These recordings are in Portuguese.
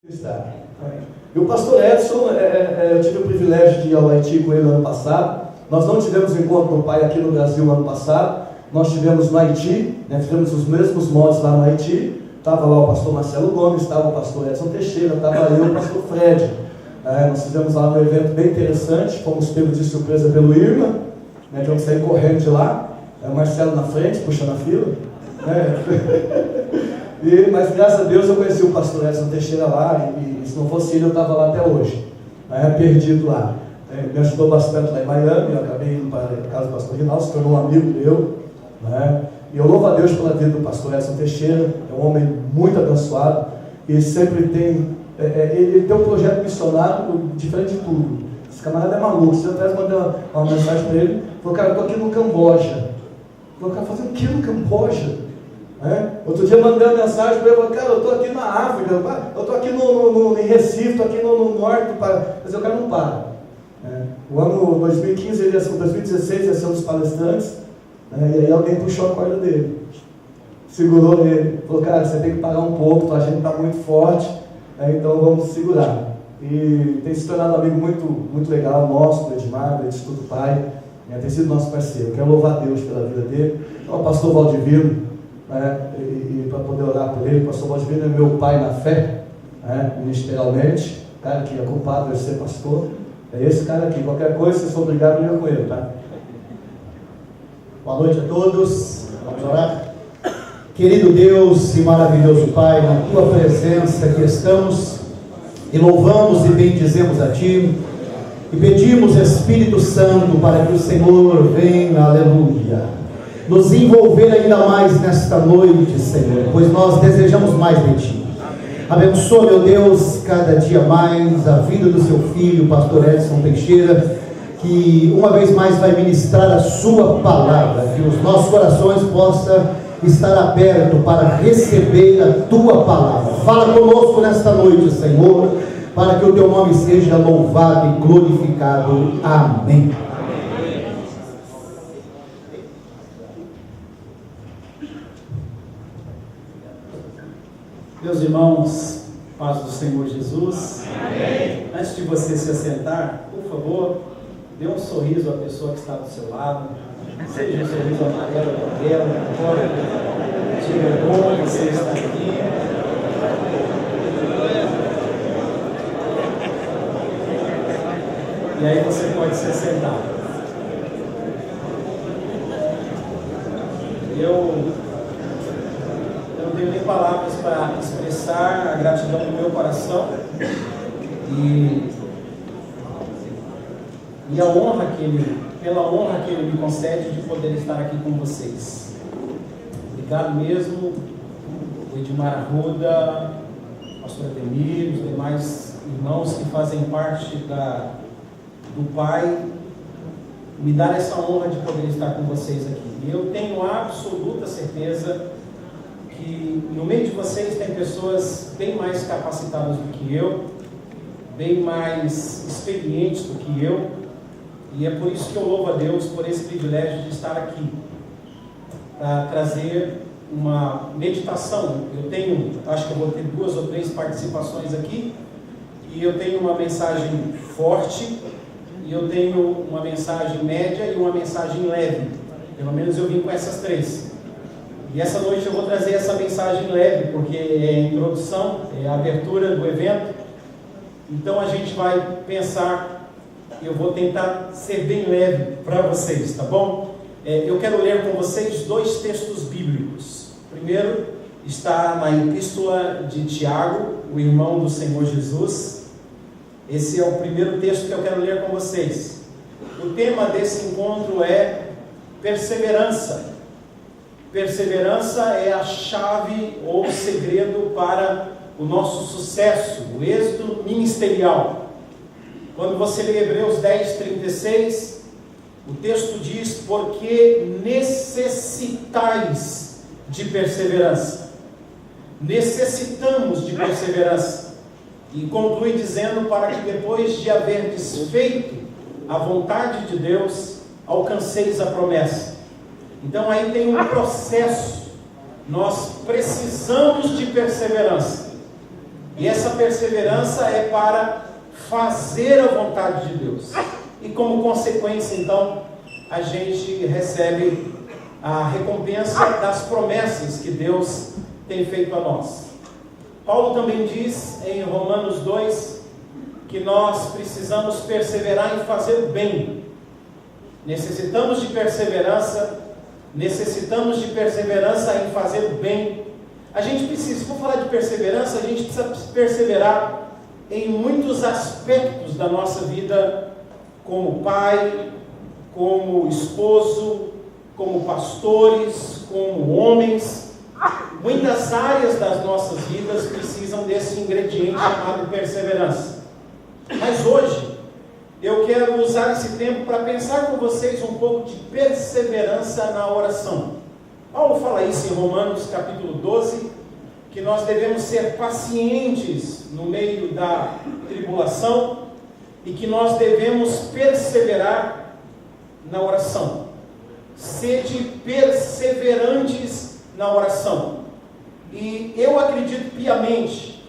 E o pastor Edson, eu tive o privilégio de ir ao Haiti com ele ano passado. Nós não tivemos encontro do pai aqui no Brasil ano passado, nós tivemos no Haiti, fizemos os mesmos modos lá no Haiti. Estava lá o pastor Marcelo Gomes, estava o pastor Edson Teixeira, estava eu e o pastor Fred. Nós fizemos lá um evento bem interessante, fomos pegos de surpresa pelo Irma, tivemos que sair correndo de lá, o Marcelo na frente, puxando a fila. Mas graças a Deus eu conheci o pastor Edson Teixeira lá, e se não fosse ele eu estava lá até hoje, perdido lá. Me ajudou bastante lá em Miami, eu acabei indo para a casa do pastor Rinaldo, se tornou um amigo meu. E eu louvo a Deus pela vida do pastor Edson Teixeira, é um homem muito abençoado, e sempre tem, ele tem um projeto missionário diferente de tudo. Esse camarada é maluco. Você atrás mandei uma mensagem para ele, falou: cara, eu estou aqui no Camboja. Falou: cara, fazendo o que no Camboja? Outro dia mandei uma mensagem para ele, falei: cara, eu estou aqui na África, eu estou aqui em Recife, estou aqui no norte, mas o cara não para. O ano 2015, 2016 ia ser um dos palestrantes, e aí alguém puxou a corda dele, segurou ele, falou: cara, você tem que parar um pouco, tua gente está muito forte, então vamos segurar. E tem se tornado um amigo muito, muito legal nosso, do Edmar, do Instituto Pai, tem sido nosso parceiro. Quero louvar a Deus pela vida dele. Então, o pastor Valdivino, e para poder orar por ele, o pastor Valdivino é meu pai na fé, ministerialmente, cara que é culpado de ser pastor, é esse cara aqui. Qualquer coisa, se for obrigado, eu ia com ele, tá? Boa noite a todos, vamos orar. Querido Deus e maravilhoso Pai, na Tua presença que estamos, e louvamos e bendizemos a Ti, e pedimos, Espírito Santo, para que o Senhor venha, aleluia, nos envolver ainda mais nesta noite, Senhor, pois nós desejamos mais de Ti. Abençoa, meu Deus, cada dia mais a vida do Seu Filho, pastor Edson Teixeira, que uma vez mais vai ministrar a Sua palavra, que os nossos corações possam estar abertos para receber a Tua palavra. Fala conosco nesta noite, Senhor, para que o Teu nome seja louvado e glorificado. Amém. Meus irmãos, paz do Senhor Jesus. Amém. Antes de você se assentar, por favor, dê um sorriso à pessoa que está do seu lado. Seja um sorriso amarelo ou belo, diga: bom, você está aqui. E aí você pode se sentar. Eu não tenho nem palavras para expressar a gratidão do meu coração e a honra pela honra que Ele me concede de poder estar aqui com vocês. Obrigado mesmo, o Edmar Arruda, pastor Ademir, os demais irmãos que fazem parte do Pai, me dar essa honra de poder estar com vocês aqui. E eu tenho absoluta certeza que no meio de vocês tem pessoas bem mais capacitadas do que eu, bem mais experientes do que eu, e é por isso que eu louvo a Deus por esse privilégio de estar aqui, para trazer uma meditação. Acho que eu vou ter 2 ou 3 participações aqui, e eu tenho uma mensagem forte, e eu tenho uma mensagem média e uma mensagem leve. Pelo menos eu vim com essas 3. E essa noite eu vou trazer essa mensagem leve, porque é a introdução, é a abertura do evento. Então a gente vai pensar, eu vou tentar ser bem leve para vocês, tá bom? Eu quero ler com vocês 2 textos bíblicos. O primeiro está na Epístola de Tiago, o irmão do Senhor Jesus. Esse é o primeiro texto que eu quero ler com vocês. O tema desse encontro é perseverança. Perseverança é a chave ou o segredo para o nosso sucesso, o êxito ministerial. Quando você lê Hebreus 10:36, o texto diz: porque necessitais de perseverança. Necessitamos de perseverança. E conclui dizendo: para que depois de haver desfeito a vontade de Deus, alcanceis a promessa. Então aí tem um processo. Nós precisamos de perseverança. E essa perseverança é para fazer a vontade de Deus. E como consequência, então, a gente recebe a recompensa das promessas que Deus tem feito a nós. Paulo também diz em Romanos 2 que nós precisamos perseverar em fazer o bem. Necessitamos de perseverança em fazer o bem. A gente precisa, se for falar de perseverança, a gente precisa perseverar em muitos aspectos da nossa vida, como pai, como esposo, como pastores, como homens. Muitas áreas das nossas vidas precisam desse ingrediente chamado perseverança. Mas hoje, eu quero usar esse tempo para pensar com vocês um pouco de perseverança na oração. Paulo fala isso em Romanos capítulo 12, que nós devemos ser pacientes no meio da tribulação e que nós devemos perseverar na oração. Sede perseverantes na oração. E eu acredito piamente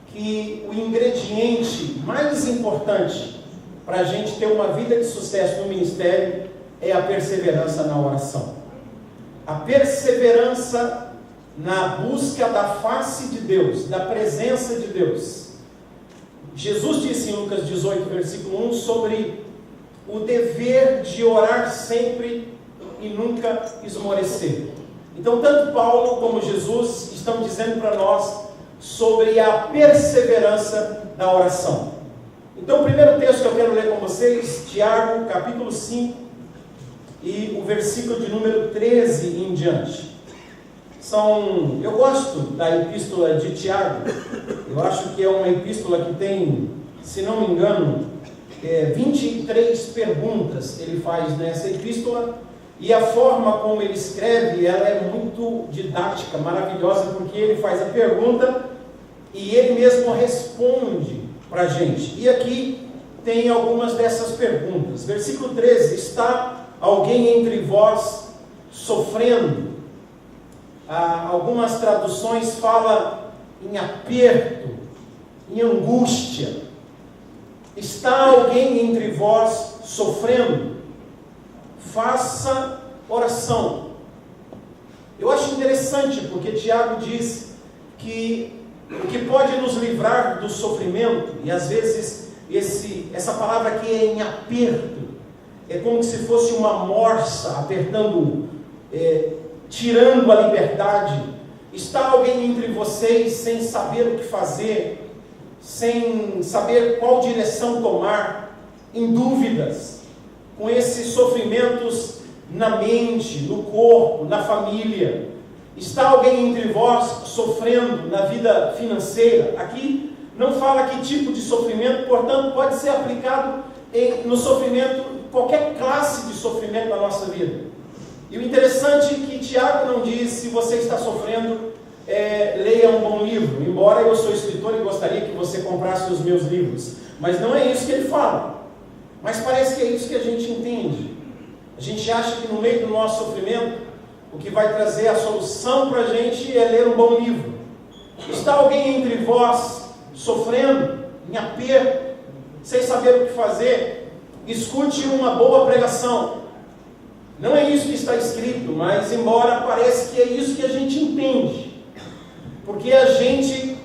que o ingrediente mais importante para a gente ter uma vida de sucesso no ministério é a perseverança na oração. A perseverança na busca da face de Deus, da presença de Deus. Jesus disse em Lucas 18, versículo 1, sobre o dever de orar sempre e nunca esmorecer. Então, tanto Paulo como Jesus estão dizendo para nós sobre a perseverança da oração. Então, o primeiro texto que eu quero ler com vocês, Tiago, capítulo 5, e o versículo de número 13 em diante. Eu gosto da epístola de Tiago. Eu acho que é uma epístola que tem, se não me engano, 23 perguntas ele faz nessa epístola, e a forma como ele escreve, ela é muito didática, maravilhosa, porque ele faz a pergunta e ele mesmo responde para a gente. E aqui tem algumas dessas perguntas. Versículo 13, está alguém entre vós sofrendo? Algumas traduções falam em aperto, em angústia. Está alguém entre vós sofrendo? Faça oração. Eu acho interessante porque Tiago diz que o que pode nos livrar do sofrimento, e às vezes essa palavra aqui é em aperto, é como se fosse uma morsa apertando, tirando a liberdade. Está alguém entre vocês sem saber o que fazer, sem saber qual direção tomar, em dúvidas, com esses sofrimentos na mente, no corpo, na família? Está alguém entre vós sofrendo na vida financeira? Aqui não fala que tipo de sofrimento, portanto pode ser aplicado no sofrimento, qualquer classe de sofrimento da nossa vida. E o interessante é que Tiago não diz: se você está sofrendo, leia um bom livro, embora eu sou escritor e gostaria que você comprasse os meus livros, mas não é isso que ele fala. Mas parece que é isso que a gente entende. A gente acha que no meio do nosso sofrimento, o que vai trazer a solução para a gente é ler um bom livro. Está alguém entre vós sofrendo, em aperto, sem saber o que fazer? Escute uma boa pregação. Não é isso que está escrito, mas embora pareça que é isso que a gente entende, porque a gente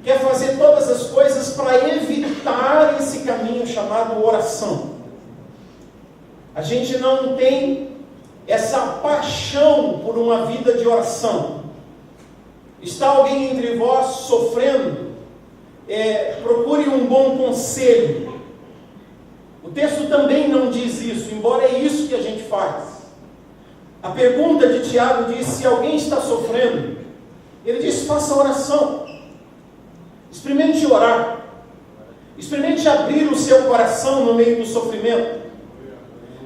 quer fazer todas as coisas para evitar esse caminho chamado oração. A gente não tem essa paixão por uma vida de oração. Está alguém entre vós sofrendo? Procure um bom conselho. O texto também não diz isso, embora é isso que a gente faz. A pergunta de Tiago diz: se alguém está sofrendo, ele diz: faça oração. Experimente orar. Experimente abrir o seu coração no meio do sofrimento.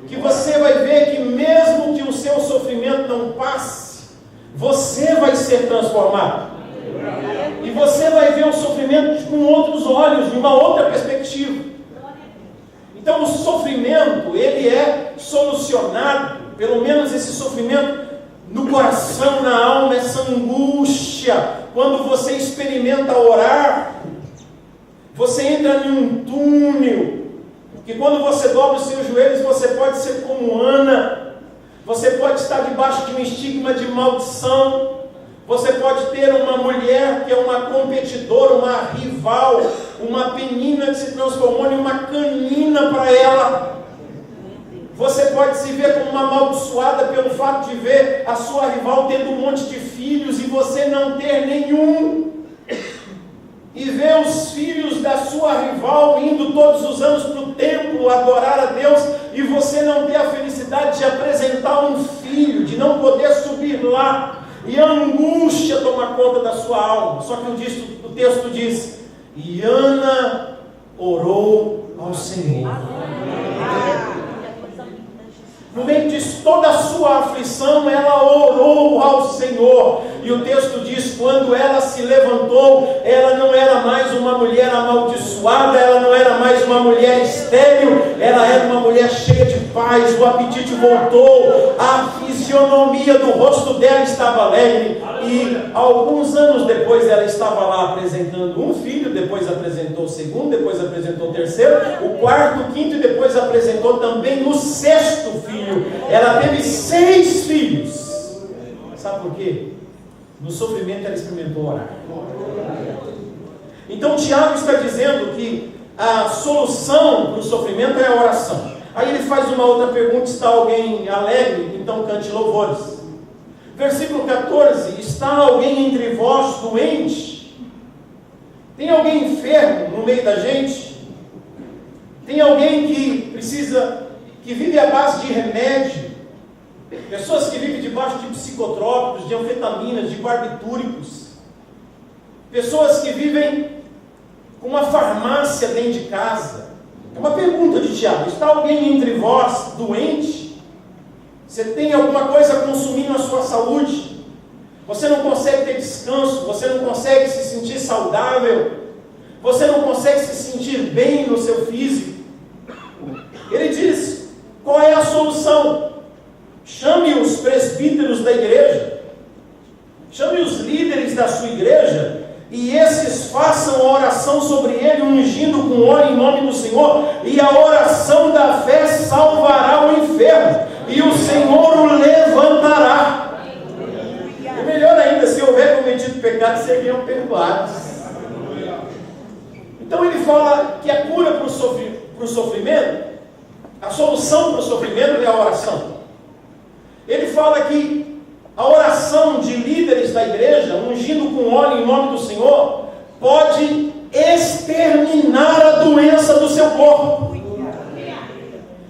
Que você vai ver que mesmo que o seu sofrimento não passe, você vai ser transformado. E você vai ver o sofrimento com outros olhos, de uma outra perspectiva. Então o sofrimento, ele é solucionado, pelo menos esse sofrimento no coração, na alma, essa angústia quando você experimenta orar, você entra em um túnel, que quando você dobra os seus joelhos, você pode ser como Ana, você pode estar debaixo de um estigma de maldição, você pode ter uma mulher que é uma competidora, uma rival, uma penina que se transformou em uma canina para ela. Você pode se ver como uma amaldiçoada pelo fato de ver a sua rival tendo um monte de filhos e você não ter nenhum. E ver os filhos da sua rival indo todos os anos para o templo adorar a Deus e você não ter a felicidade de apresentar um filho, de não poder subir lá. E a angústia toma conta da sua alma. Só que o texto diz: e Ana orou ao Senhor. No meio de toda a sua aflição, ela orou ao Senhor. E o texto diz: quando ela se levantou, ela não era mais uma mulher amaldiçoada, ela não era mais uma mulher estéril, ela era uma mulher cheia de paz, o apetite voltou, a fisionomia do rosto dela estava alegre. E alguns anos depois ela estava lá apresentando um filho, depois apresentou o segundo, depois apresentou o terceiro, o quarto, o quinto, e depois apresentou também o sexto filho. Ela teve 6 filhos. Sabe por quê? No sofrimento ela experimentou orar. Então Tiago está dizendo que a solução para o sofrimento é a oração. Aí ele faz uma outra pergunta: está alguém alegre? Então cante louvores. Versículo 14: está alguém entre vós doente? Tem alguém enfermo no meio da gente? Tem alguém que vive à base de remédio? Pessoas que vivem debaixo de psicotrópicos, de anfetaminas, de barbitúricos. Pessoas que vivem com uma farmácia dentro de casa. É uma pergunta de Tiago: está alguém entre vós doente? Você tem alguma coisa consumindo a sua saúde? Você não consegue ter descanso, você não consegue se sentir saudável, você não consegue se sentir bem no seu físico. Ele diz: qual é a solução? Chame os presbíteros da igreja, chame os líderes da sua igreja, e esses façam a oração sobre ele, ungindo com óleo em nome do Senhor, e a oração da fé salvará o enfermo, e o Senhor o levantará. E melhor ainda, se houver cometido pecado, seriam perdoados. Então ele fala que a cura para o sofrimento, a solução para o sofrimento é a oração. Ele fala que a oração de líderes da igreja, ungindo com óleo em nome do Senhor, pode exterminar a doença do seu corpo.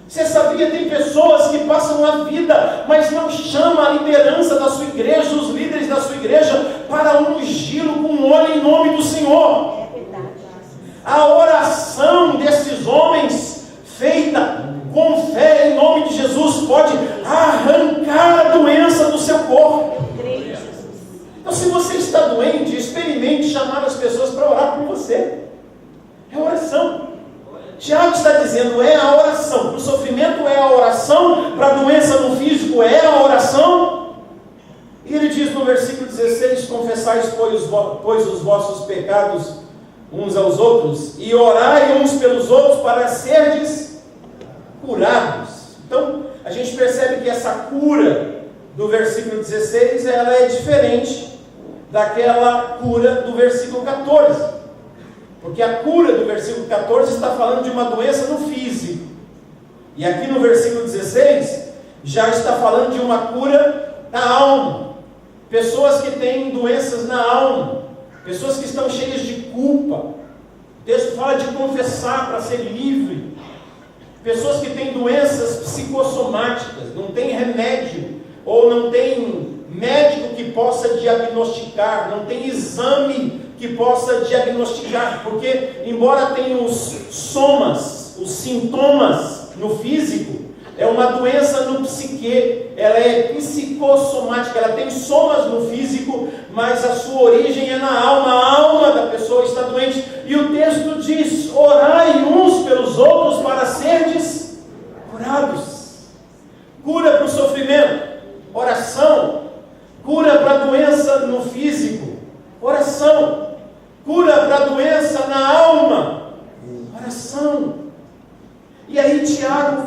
Você sabia, tem pessoas que passam a vida, mas não chamam a liderança da sua igreja, os líderes da sua igreja, para ungí-lo com óleo em nome do Senhor. A oração desses homens, feita com fé em nome de Jesus, pode arrancar a doença do seu corpo. Então, se você está doente, experimente chamar as pessoas para orar por você. É oração. Tiago está dizendo: é a oração. Para o sofrimento é a oração, para a doença no físico é a oração. E ele diz no versículo 16: confessais, pois, os vossos pecados uns aos outros, e orai uns pelos outros para serdes curados. Então, a gente percebe que essa cura do versículo 16, ela é diferente daquela cura do versículo 14. Porque a cura do versículo 14 está falando de uma doença no físico. E aqui no versículo 16, já está falando de uma cura na alma. Pessoas que têm doenças na alma, pessoas que estão cheias de culpa. O texto fala de confessar para ser livre. Pessoas que têm doenças psicossomáticas, não tem remédio, ou não tem médico que possa diagnosticar, não tem exame que possa diagnosticar, porque embora tenha os somas, os sintomas no físico, é uma doença no psique, ela é psicossomática, ela tem somas no físico, mas a sua origem é na alma, a alma da pessoa está doente. E o texto diz: orai uns pelos outros para serdes curados. Cura para o sofrimento, oração. Cura para a doença no físico, Oração. Cura para doença na alma. Oração. E aí Tiago,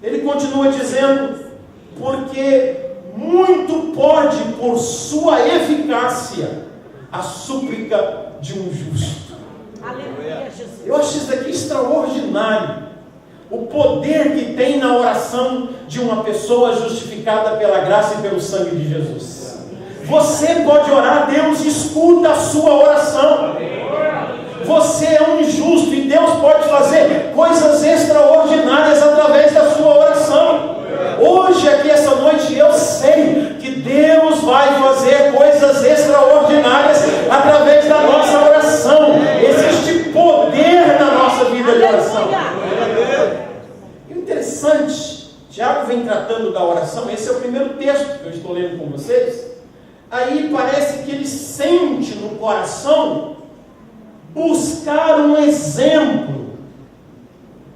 ele continua dizendo, porque muito pode, por sua eficácia, a súplica de um justo. Aleluia, Jesus. Eu acho isso aqui extraordinário. O poder que tem na oração de uma pessoa justificada pela graça e pelo sangue de Jesus. Você pode orar, Deus escuta a sua oração. Você é um justo e Deus pode fazer coisas extraordinárias através da sua oração. Hoje, aqui essa noite, eu sei que Deus vai fazer coisas extraordinárias através da nossa oração. Existe poder na nossa vida de oração. Interessante, Tiago vem tratando da oração. Esse é o primeiro texto que eu estou lendo com vocês. Aí parece que ele sente no coração buscar um exemplo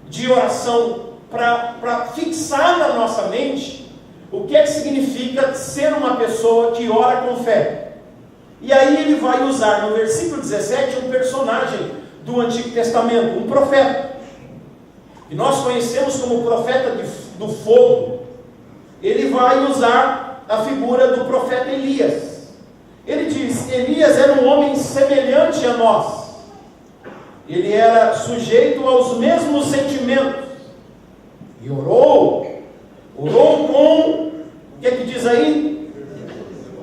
de oração para fixar na nossa mente o que é que significa ser uma pessoa que ora com fé. E aí ele vai usar no versículo 17 um personagem do Antigo Testamento, um profeta, que nós conhecemos como profeta do fogo. Ele vai usar a figura do profeta Elias. Ele diz: Elias era um homem semelhante a nós. Ele era sujeito aos mesmos sentimentos. E orou com, o que é que diz aí?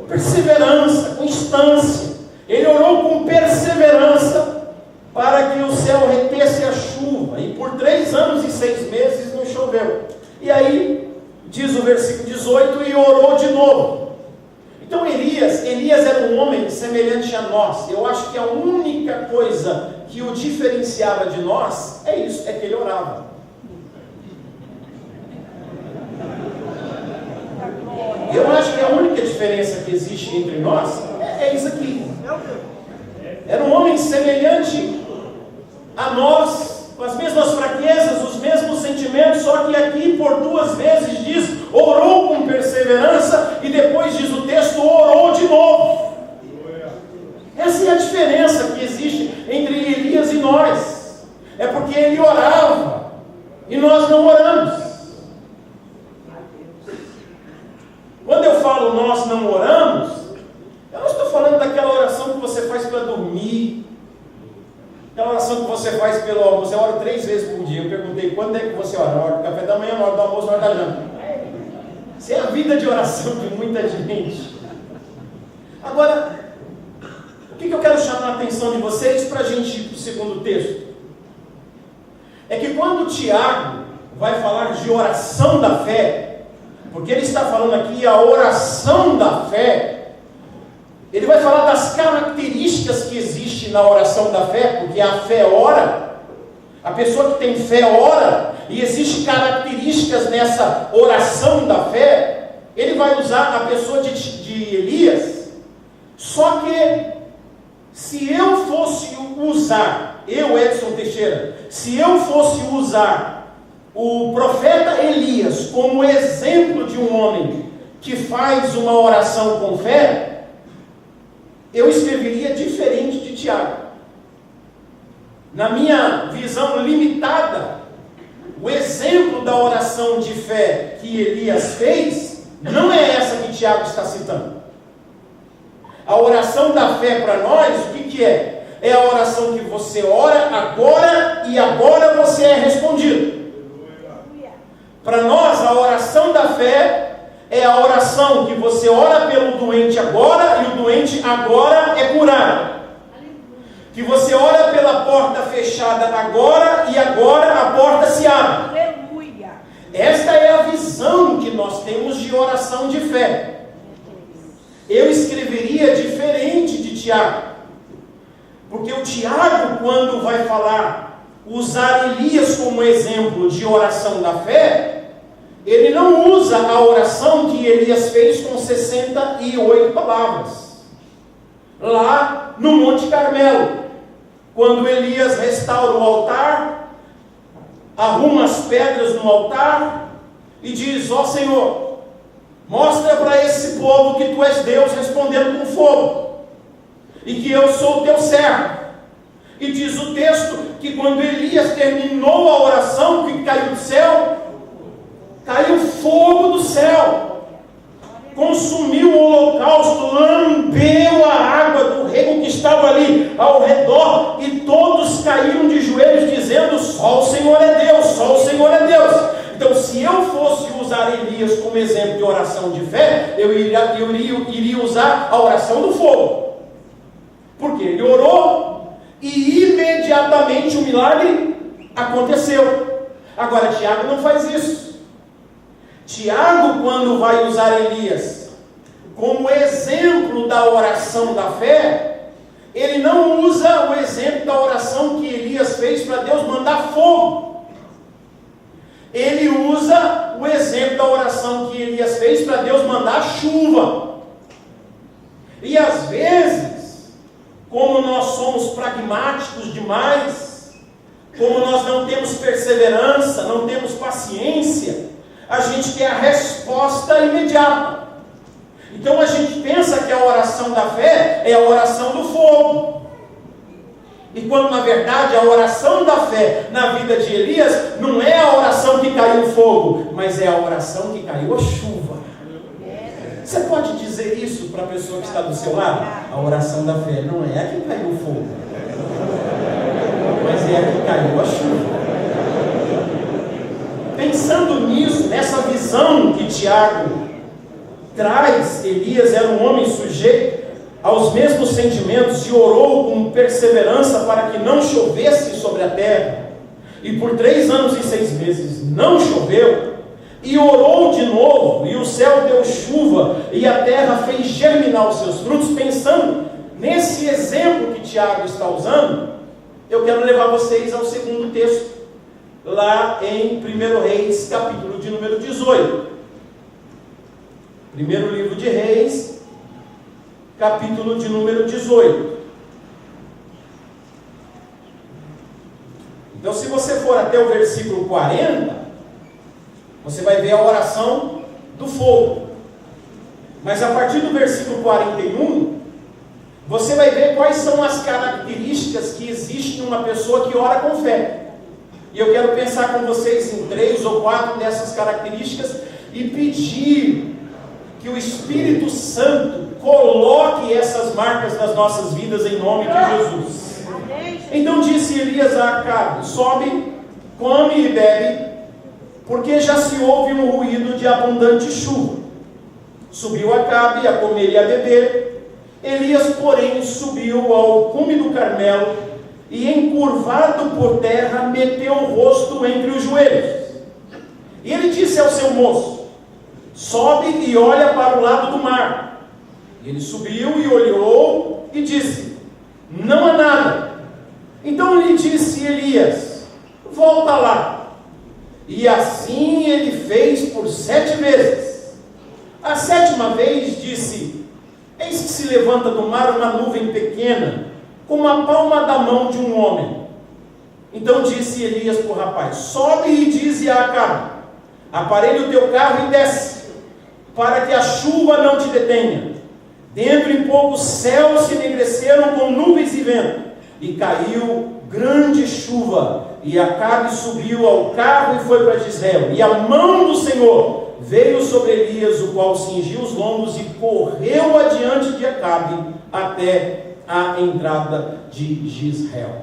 Perseverança, constância. Ele orou com perseverança para que o céu retesse a chuva. E por 3 anos e 6 meses não choveu. E aí, diz o versículo 18, e orou de novo. Então Elias era um homem semelhante a nós. Eu acho que a única coisa que o diferenciava de nós é isso, é que ele orava. Eu acho que a única diferença que existe entre nós é isso aqui. Era um homem semelhante a nós, com as mesmas fraquezas, os mesmos sentimentos, só que aqui por 2 vezes diz, orou com perseverança, e depois diz o texto, orou de novo. Essa é a diferença que existe entre Elias e nós. É porque ele orava, e nós não oramos. Quando eu falo nós não oramos, eu não estou falando daquela oração que você faz para dormir, aquela oração que você faz pelo almoço. Eu oro 3 vezes por dia. Eu perguntei, quando é que você ora? Na hora do café da manhã, na hora do almoço, na hora da janta. Isso é a vida de oração de muita gente. Agora, o que eu quero chamar a atenção de vocês para a gente ir para o segundo texto? É que quando Tiago vai falar de oração da fé, porque ele está falando aqui a oração da fé, ele vai falar das características que existem na oração da fé, porque a fé ora, a pessoa que tem fé ora, e existem características nessa oração da fé. Ele vai usar a pessoa de Elias, só que se eu fosse usar, eu Edson Teixeira, se eu fosse usar o profeta Elias como exemplo de um homem que faz uma oração com fé, eu escreveria diferente de Tiago. Na minha visão limitada, o exemplo da oração de fé que Elias fez, não é essa que Tiago está citando. A oração da fé para nós, o que é? É a oração que você ora agora e agora você é respondido. Para nós, a oração da fé é a oração que você ora pelo doente agora e o doente agora é curado. Que você ora pela porta fechada agora e agora a porta se abre. Aleluia. Esta é a visão que nós temos de oração de fé. Eu escreveria diferente de Tiago. Porque o Tiago, quando vai falar, usar Elias como exemplo de oração da fé, ele não usa a oração que Elias fez com 68 palavras. Lá no Monte Carmelo, quando Elias restaura o altar, arruma as pedras no altar e diz: ó Senhor, mostra para esse povo que tu és Deus, respondendo com fogo. e que eu sou o teu servo. E diz o texto que quando Elias terminou a oração, que caiu do céu, caiu fogo do céu, consumiu o holocausto, lambeu a água do rego que estava ali ao redor, e todos caíram de joelhos dizendo: só o Senhor é Deus, só o Senhor é Deus. Então, se eu fosse usar Elias como exemplo de oração de fé, eu iria usar a oração do fogo, porque ele orou e imediatamente o milagre aconteceu. Agora, Tiago não faz isso. Tiago, quando vai usar Elias como exemplo da oração da fé, ele não usa o exemplo da oração que Elias fez para Deus mandar fogo. Ele usa o exemplo da oração que Elias fez para Deus mandar chuva. E às vezes, como nós somos pragmáticos demais, como nós não temos perseverança, não temos paciência, a gente quer a resposta imediata. Então a gente pensa que a oração da fé é a oração do fogo. E quando na verdade a oração da fé na vida de Elias não é a oração que caiu o fogo, mas é a oração que caiu a chuva. Você pode dizer isso para a pessoa que está do seu lado? A oração da fé não é a que caiu o fogo, mas é a que caiu a chuva. Pensando nisso, nessa visão que Tiago traz, Elias era um homem sujeito aos mesmos sentimentos e orou com perseverança para que não chovesse sobre a terra. E por 3 anos e 6 meses não choveu. E orou de novo, e o céu deu chuva, e a terra fez germinar os seus frutos. Pensando nesse exemplo que Tiago está usando, eu quero levar vocês ao segundo texto, lá em 1 Reis, capítulo de número 18. Primeiro livro de Reis, capítulo de número 18. Então, se você for até o versículo 40, você vai ver a oração do fogo. Mas a partir do versículo 41, você vai ver quais são as características que existem numa pessoa que ora com fé. E eu quero pensar com vocês em 3 ou 4 dessas características e pedir que o Espírito Santo coloque essas marcas nas nossas vidas em nome de Jesus. Então disse Elias a Acabe: sobe, come e bebe, porque já se ouve um ruído de abundante chuva. Subiu Acabe a comer e a beber. Elias, porém, subiu ao cume do Carmelo e, encurvado por terra, meteu o rosto entre os joelhos. E ele disse ao seu moço: sobe e olha para o lado do mar. Ele subiu e olhou e disse: não há nada. Então lhe disse Elias: volta lá. E assim ele fez por 7 vezes. A 7ª vez disse: eis que se levanta do mar uma nuvem pequena, como a palma da mão de um homem. Então disse Elias para o rapaz: sobe e dize a Acabe: aparelha o teu carro e desce, para que a chuva não te detenha. Dentro em pouco os céus se enegreceram com nuvens e vento, e caiu grande chuva. E Acabe subiu ao carro e foi para Jezreel. E a mão do Senhor veio sobre Elias, o qual cingiu os lombos e correu adiante de Acabe até a entrada de Jezreel.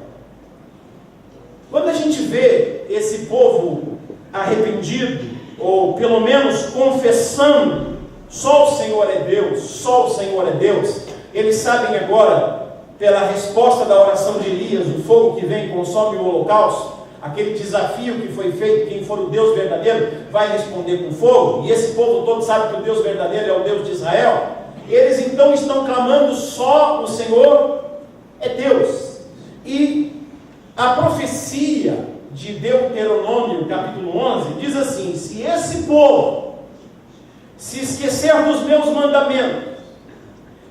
Quando a gente vê esse povo arrependido, ou pelo menos confessando: só o Senhor é Deus, só o Senhor é Deus, eles sabem agora, pela resposta da oração de Elias, o fogo que vem consome o holocausto, aquele desafio que foi feito: quem for o Deus verdadeiro vai responder com fogo. E esse povo todo sabe que o Deus verdadeiro é o Deus de Israel. Eles então estão clamando: só o Senhor é Deus. E a profecia de Deuteronômio, capítulo 11, diz assim: se esse povo se esquecer dos meus mandamentos,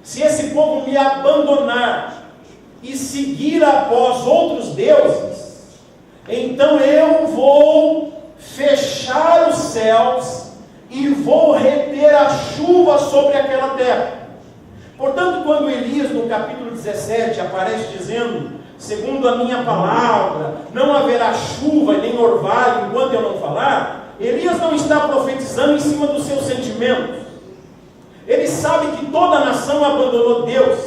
se esse povo me abandonar e seguir após outros deuses, então eu vou fechar os céus e vou reter a chuva sobre aquela terra. Portanto, Portanto, quando Elias, no capítulo 17, aparece dizendo: segundo a minha palavra, não haverá chuva nem orvalho enquanto eu não falar, Elias não está profetizando em cima dos seus sentimentos. Ele sabe que toda a nação abandonou Deus.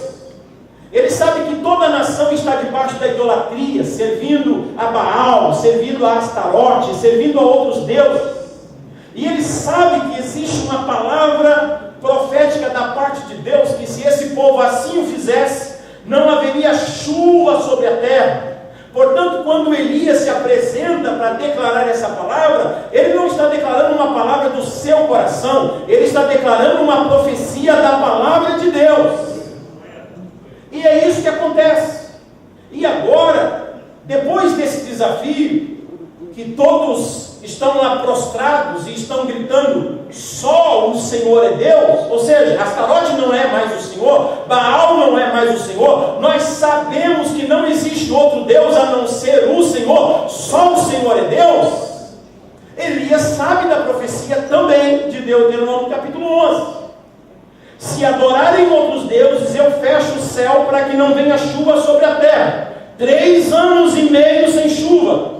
Ele sabe que toda a nação está debaixo da idolatria, servindo a Baal, servindo a Astarote, servindo a outros deuses. E ele sabe que existe uma palavra profética da parte de Deus, que se esse povo assim o fizesse, não haveria chuva sobre a terra. Portanto, quando Elias se apresenta para declarar essa palavra, ele não está declarando uma palavra do seu coração, ele está declarando uma profecia da palavra de Deus. E é isso que acontece. E agora, depois desse desafio, que todos estão lá prostrados e estão gritando: só o Senhor é Deus, ou seja, Astarote não é mais o Senhor, Baal não é mais o Senhor, nós sabemos que não existe outro Deus a não ser o Senhor, só o Senhor é Deus. Elias sabe da profecia também de Deuteronômio capítulo 11: se adorarem outros deuses, eu fecho o céu para que não venha chuva sobre a terra. 3 anos e meio sem chuva.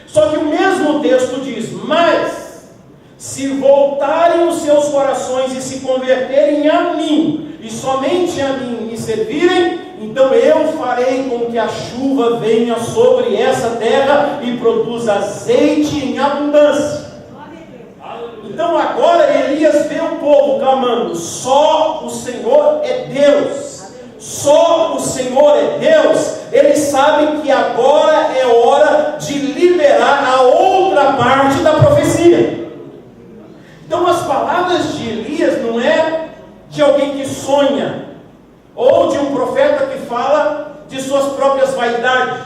Só que o mesmo texto diz: mas se voltarem os seus corações e se converterem a mim, e somente a mim me servirem, então eu farei com que a chuva venha sobre essa terra e produza azeite em abundância. Então agora Elias vê o povo clamando: só o Senhor é Deus. Só o Senhor é Deus. Eles sabem que agora é hora de liberar a outra parte da profecia. Então as palavras de Elias não é de alguém que sonha, ou de um profeta que fala de suas próprias vaidades.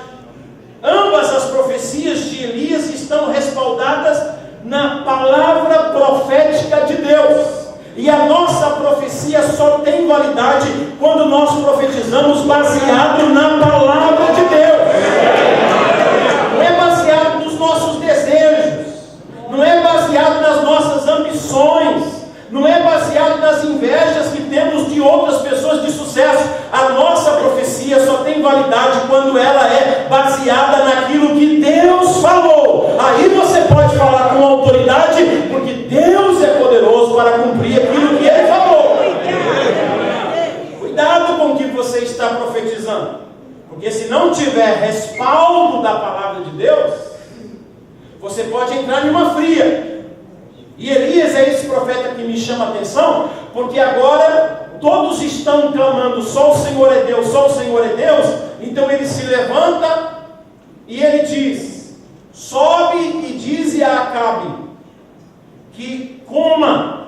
Ambas as profecias de Elias estão respaldadas na palavra profética de Deus. E a nossa profecia só tem validade quando nós profetizamos baseado na palavra de Deus. Não é baseado nos nossos desejos, não é baseado nas nossas ambições, não é baseado nas invejas que temos de outras pessoas de sucesso. A nossa profecia só tem validade quando ela é baseada naquilo que Deus falou. Aí você pode falar com autoridade, porque Deus é poderoso para cumprir aquilo que Ele falou. Cuidado com o que você está profetizando, porque se não tiver respaldo da palavra de Deus, você pode entrar em uma fria. E Elias é esse profeta que me chama a atenção, porque agora todos estão clamando: só o Senhor é Deus, só o Senhor é Deus. Então ele se levanta e ele diz: sobe e dize a Acabe que coma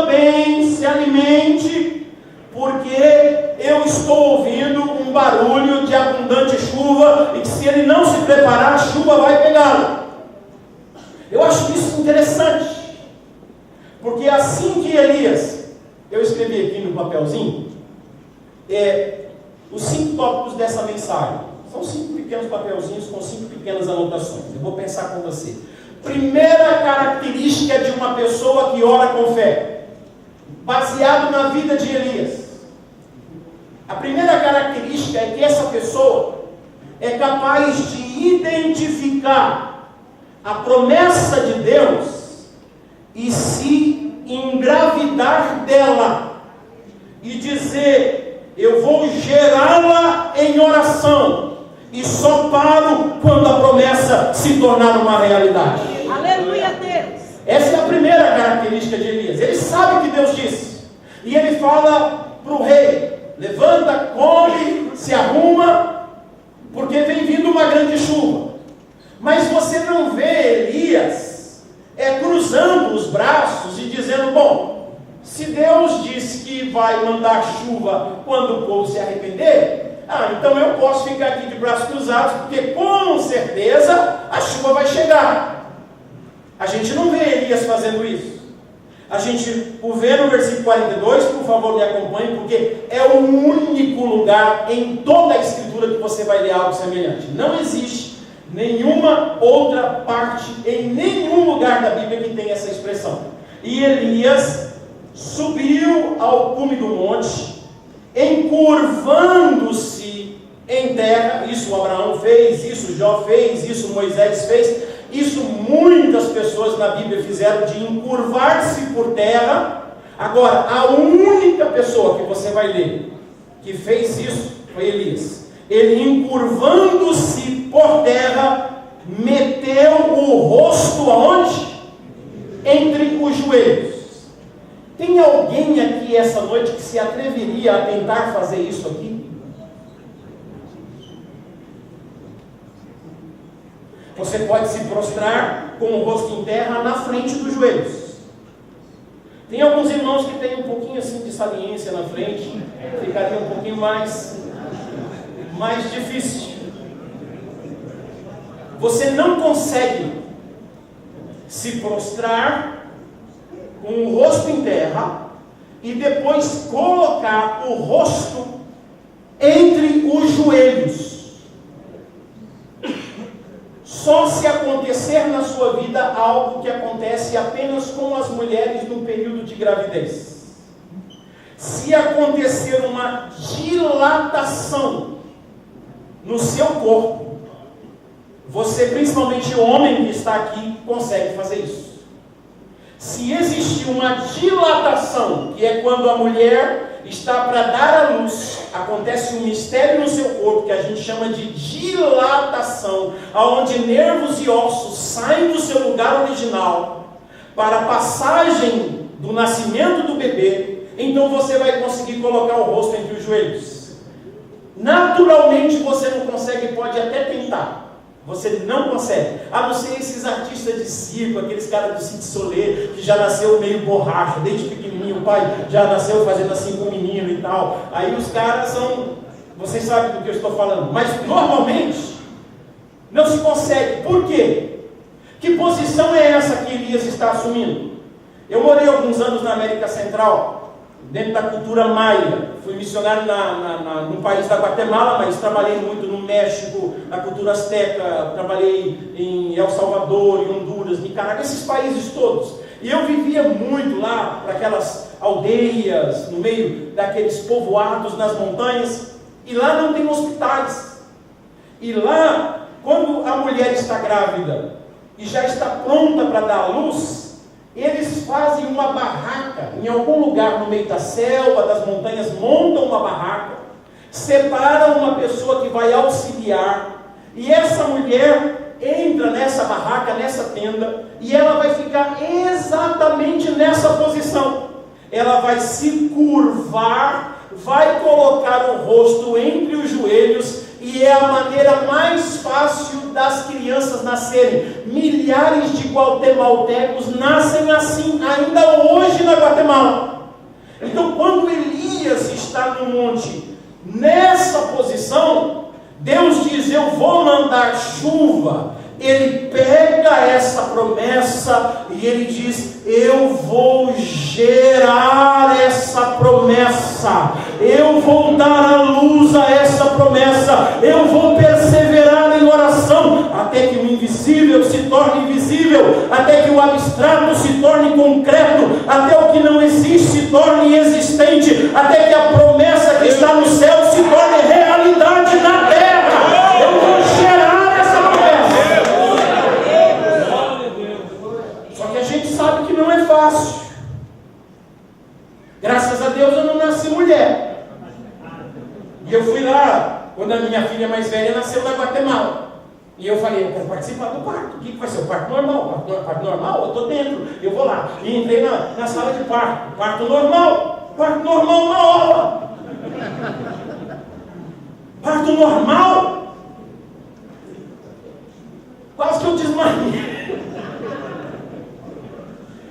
bem, se alimente, porque eu estou ouvindo um barulho de abundante chuva, e que se ele não se preparar, a chuva vai pegá-lo. Eu acho isso interessante, porque assim que Elias, eu escrevi aqui no papelzinho, os 5 tópicos dessa mensagem. São 5 pequenos papelzinhos com 5 pequenas anotações. Eu vou pensar com você. Primeira característica de uma pessoa que ora com fé, baseado na vida de Elias. A primeira característica é que essa pessoa é capaz de identificar a promessa de Deus e se engravidar dela e dizer: eu vou gerá-la em oração e só paro quando a promessa se tornar uma realidade. Aleluia, Deus! Essa é a primeira característica de Elias. Ele sabe o que Deus disse, e ele fala para o rei: levanta, come, se arruma, porque vem vindo uma grande chuva. Mas você não vê Elias cruzando os braços e dizendo: bom, se Deus disse que vai mandar chuva quando o povo se arrepender, então eu posso ficar aqui de braços cruzados, porque com certeza a chuva vai chegar. A gente não vê Elias fazendo isso. A gente o vê no versículo 42, por favor me acompanhe, porque é o único lugar em toda a Escritura que você vai ler algo semelhante. Não existe nenhuma outra parte, em nenhum lugar da Bíblia que tem essa expressão. E Elias subiu ao cume do monte encurvando-se em terra. Isso Abraão fez, isso Jó fez, isso Moisés fez, isso muitas pessoas na Bíblia fizeram, de encurvar-se por terra. Agora, a única pessoa que você vai ler que fez isso foi Elias. Ele, encurvando-se por terra, meteu o rosto aonde? Entre os joelhos. Tem alguém aqui essa noite que se atreveria a tentar fazer isso aqui? Você pode se prostrar com o rosto em terra na frente dos joelhos. Tem alguns irmãos que têm um pouquinho assim de saliência na frente, ficaria um pouquinho mais difícil. Você não consegue se prostrar com o rosto em terra e depois colocar o rosto entre os joelhos. Só se acontecer na sua vida algo que acontece apenas com as mulheres no período de gravidez. Se acontecer uma dilatação no seu corpo, você, principalmente o homem que está aqui, consegue fazer isso. Se existir uma dilatação, que é quando a mulher está para dar à luz, acontece um mistério no seu corpo, que a gente chama de dilatação, onde nervos e ossos saem do seu lugar original, para a passagem do nascimento do bebê, então você vai conseguir colocar o rosto entre os joelhos. Naturalmente você não consegue, pode até tentar. Você não consegue, a não ser esses artistas de circo, aqueles caras do Cirque du Soleil, que já nasceu meio borracha, desde pequenininho, o pai já nasceu fazendo assim com o menino e tal. Aí os caras são, vocês sabem do que eu estou falando, mas normalmente não se consegue. Por quê? Que posição é essa que Elias está assumindo? Eu morei alguns anos na América Central, dentro da cultura maia. Fui missionário no país da Guatemala, mas trabalhei muito no México, na cultura azteca, trabalhei em El Salvador, em Honduras, Nicarágua, esses países todos. E eu vivia muito lá, para aquelas aldeias, no meio daqueles povoados nas montanhas, e lá não tem hospitais. E lá, quando a mulher está grávida e já está pronta para dar à luz, eles fazem uma barraca em algum lugar no meio da selva, das montanhas, montam uma barraca, separam uma pessoa que vai auxiliar, e essa mulher entra nessa barraca, nessa tenda, e ela vai ficar exatamente nessa posição. Ela vai se curvar, vai colocar o rosto entre os joelhos, e é a maneira mais fácil das crianças nascerem. Milhares de guatemaltecos nascem assim, ainda hoje na Guatemala. Então, quando Elias está no monte, nessa posição, Deus diz: eu vou mandar chuva. Ele pega essa promessa e ele diz: eu vou gerar essa promessa, eu vou dar a luz a essa promessa, eu vou perseverar em oração, até que o invisível se torne visível, até que o abstrato se torne concreto, até o que não existe se torne existente, até que a promessa que está no céu se torne realidade na terra. Eu vou gerar essa promessa. Só que a gente sabe que não é fácil. Graças a Deus eu não nasci mulher. E eu fui lá, quando a minha filha mais velha nasceu na Guatemala. E eu falei: eu quero participar do parto. O que vai ser? O parto normal? Parto normal? Eu estou dentro, eu vou lá. E entrei na sala de parto. Parto normal? Parto normal na aula. Parto normal? Quase que eu desmaiei.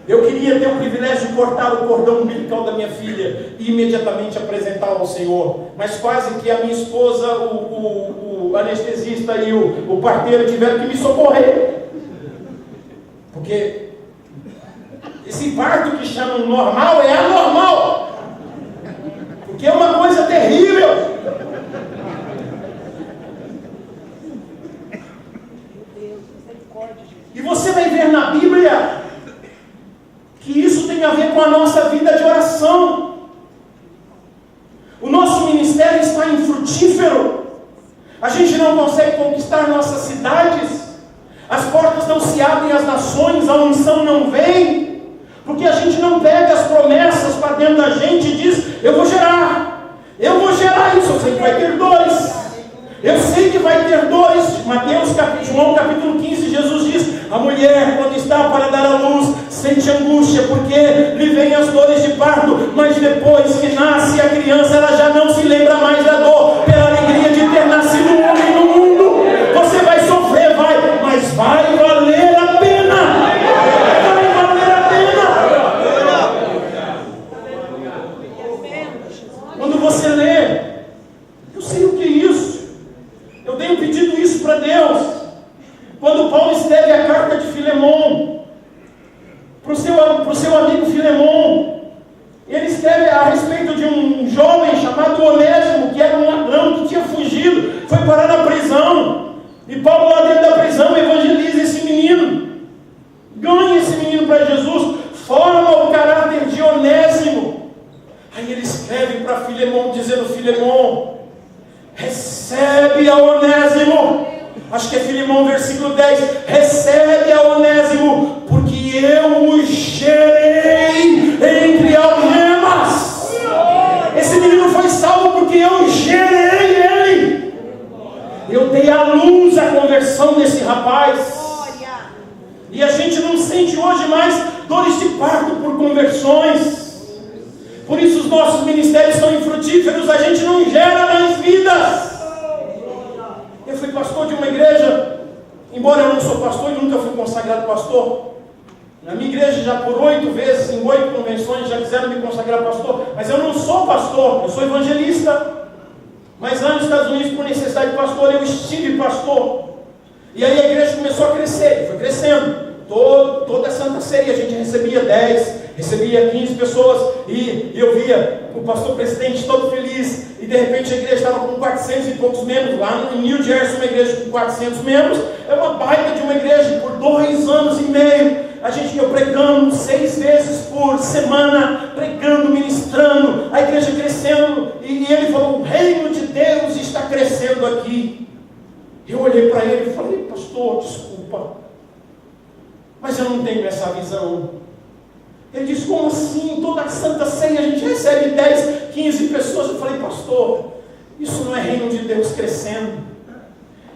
Eu queria ter o privilégio de cortar o cordão umbilical da minha filha e imediatamente apresentá-la ao Senhor, mas quase que a minha esposa, o anestesista e o parteiro tiveram que me socorrer, porque esse parto que chamam normal é anormal, porque é uma coisa terrível. E você vai ver na Bíblia que isso tem a ver com a nossa vida de oração. O nosso está infrutífero. A gente não consegue conquistar nossas cidades. As portas não se abrem às nações, a unção não vem. Porque a gente não pega as promessas para dentro da gente e diz: eu vou gerar isso. Eu sei que vai ter dois. Eu sei que vai ter dois. João capítulo 15, Jesus diz: a mulher, quando está para dar à luz, sente angústia, porque lhe vêm as dores de parto, mas depois que nasce a criança, ela já não se lembra mais da dor, pela alegria de ter nascido um homem no mundo. Você vai sofrer, mas vai valer a pena. Vai valer a pena. Quando você lê, eu sei o que é isso. Eu tenho pedido isso para Deus. Quando Paulo escreve a carta de Filemon, para o seu amigo Filemon, ele escreve a respeito de um jovem chamado Onésimo, que era um ladrão, que tinha fugido, foi parar na prisão. E Paulo, lá dentro da prisão, evangeliza esse menino, ganha esse menino para Jesus, forma o caráter de Onésimo. Aí ele escreve para Filemon, dizendo: Filemon, recebe a Onésimo. Acho que é Filemon, versículo 10. Recebe a Onésimo, porque eu o gerei entre algemas. Esse menino foi salvo porque eu gerei ele. Eu dei à luz a conversão desse rapaz. E a gente não sente hoje mais dores de parto por conversões. Por isso os nossos ministérios são infrutíferos. A gente não gera mais vidas. Eu fui pastor de uma igreja, embora eu não sou pastor e nunca fui consagrado pastor. Na minha igreja, já por 8 vezes, em 8 convenções, já quiseram me consagrar pastor. Mas eu não sou pastor, eu sou evangelista. Mas lá nos Estados Unidos, por necessidade de pastor, eu estive pastor. E aí a igreja começou a crescer, foi crescendo. Toda a Santa Ceia, a gente recebia 10, recebia 15 pessoas. E eu via o pastor presidente todo feliz. E de repente a igreja estava com 400 e poucos membros. Lá em New Jersey, uma igreja com 400 membros. É uma baita de uma igreja. Por 2 anos e meio, eu pregando 6 vezes por semana, pregando, ministrando, a igreja crescendo. E ele falou: o reino de Deus está crescendo aqui. Eu olhei para ele e falei: pastor, desculpa, mas eu não tenho essa visão. Ele disse: como assim? Toda a Santa Ceia a gente recebe 10, 15 pessoas. Eu falei: pastor, isso não é reino de Deus crescendo.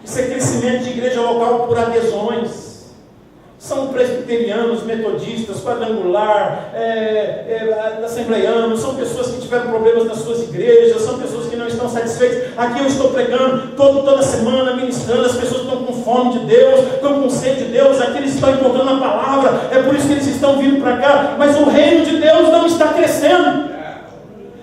Isso é crescimento de igreja local por adesões. São presbiterianos, metodistas, quadrangular, assembleianos, são pessoas que tiveram problemas nas suas igrejas, são pessoas que não estão satisfeitas. Aqui eu estou pregando toda semana, ministrando, as pessoas estão com fome de Deus, estão com sede de Deus, aqui eles estão encontrando a palavra, é por isso que eles estão vindo para cá, mas o reino de Deus não está crescendo.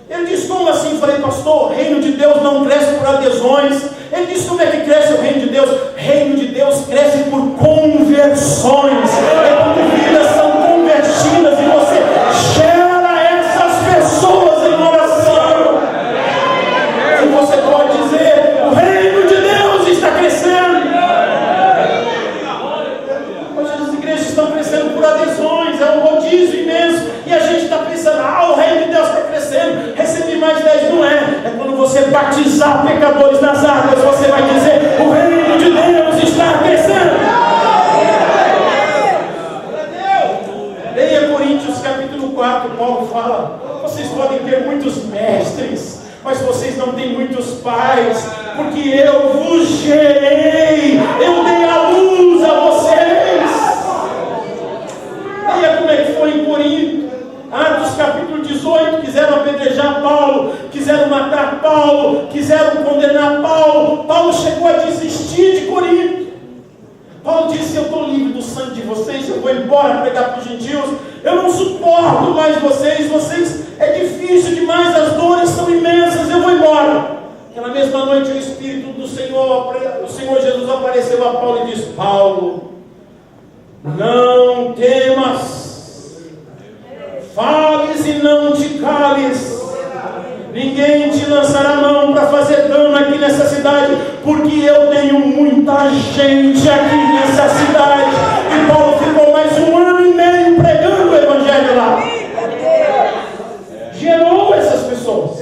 Ele disse: como assim? Eu falei: pastor, o reino de Deus não cresce por adesões. Ele disse: como é que cresce o reino de Deus? O reino de Deus cresce por conversões. É quando vidas são convertidas e você gera essas pessoas em oração. E você pode dizer: o reino de Deus está crescendo. Hoje as igrejas estão crescendo por adesões, é um rodízio imenso. E a gente está pensando: o reino de Deus está crescendo, recebi mais 10. Não é. É quando você batizar pecadores nas águas, você vai dizer: o reino de Deus está crescendo. Leia Coríntios capítulo 4, Paulo fala: vocês podem ter muitos mestres, mas vocês não têm muitos pais, porque eu vos gerei, eu dei a luz a vocês. Leia como é que foi em Corinto. Atos capítulo 18, quiseram apedrejar Paulo, quiseram matar Paulo, quiseram condenar Paulo. Paulo chegou a desistir de Corinto. Paulo disse: eu estou livre do sangue de vocês, eu vou embora pregar para os gentios, eu não suporto mais vocês, é difícil demais, as dores são imensas, eu vou embora. Aquela mesma noite o Espírito do Senhor, o Senhor Jesus apareceu a Paulo e disse: Paulo, não temas, fales e não te cales. Ninguém te lançará mão para fazer dano aqui nessa cidade, porque eu tenho muita gente aqui nessa cidade. E Paulo ficou mais 1 ano e meio pregando o evangelho lá. Gerou essas pessoas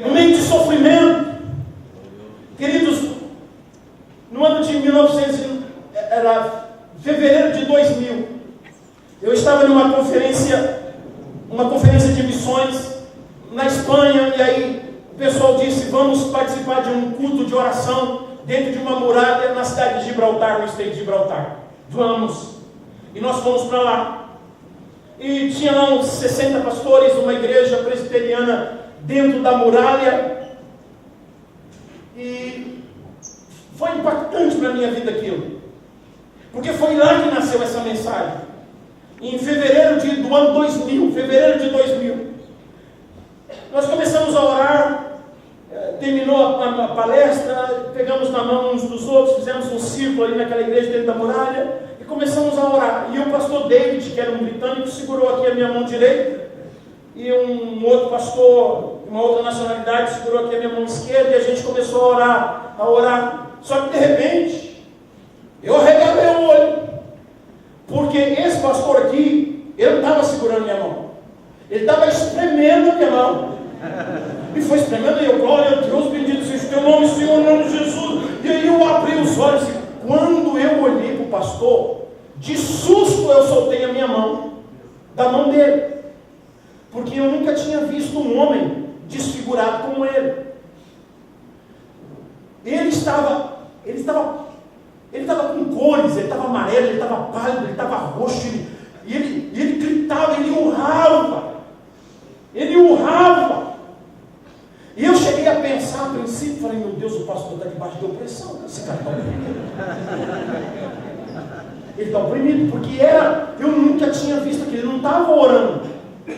no meio de sofrimento. Espanha, e aí o pessoal disse: vamos participar de um culto de oração dentro de uma muralha na cidade de Gibraltar, no estado de Gibraltar. Vamos. E nós fomos para lá. E tinha lá uns 60 pastores, uma igreja presbiteriana dentro da muralha. E foi impactante para a minha vida aquilo. Porque foi lá que nasceu essa mensagem. Em fevereiro do ano 2000, fevereiro de 2000. Nós começamos a orar. Terminou a palestra, pegamos na mão uns dos outros, fizemos um círculo ali naquela igreja dentro da muralha e começamos a orar. E o pastor David, que era um britânico, segurou aqui a minha mão direita, e um outro pastor, uma outra nacionalidade, segurou aqui a minha mão esquerda, e a gente começou a orar. Só que de repente, eu arregalei o olho, porque esse pastor aqui, ele não estava segurando minha mão, ele estava espremendo a minha mão. E foi espremendo, e eu, glória a Deus, bendito seja o teu nome, Senhor, em nome de Jesus. E aí eu abri os olhos, e quando eu olhei para o pastor, de susto eu soltei a minha mão, da mão dele, porque eu nunca tinha visto um homem desfigurado como ele. Ele estava com cores, ele estava amarelo, ele estava pálido, ele estava roxo, ele gritava, ele urrava. E eu cheguei a pensar, a princípio, falei: meu Deus, o pastor está debaixo de opressão, esse cara está oprimido. Ele está oprimido, porque eu nunca tinha visto aquilo, ele não estava orando,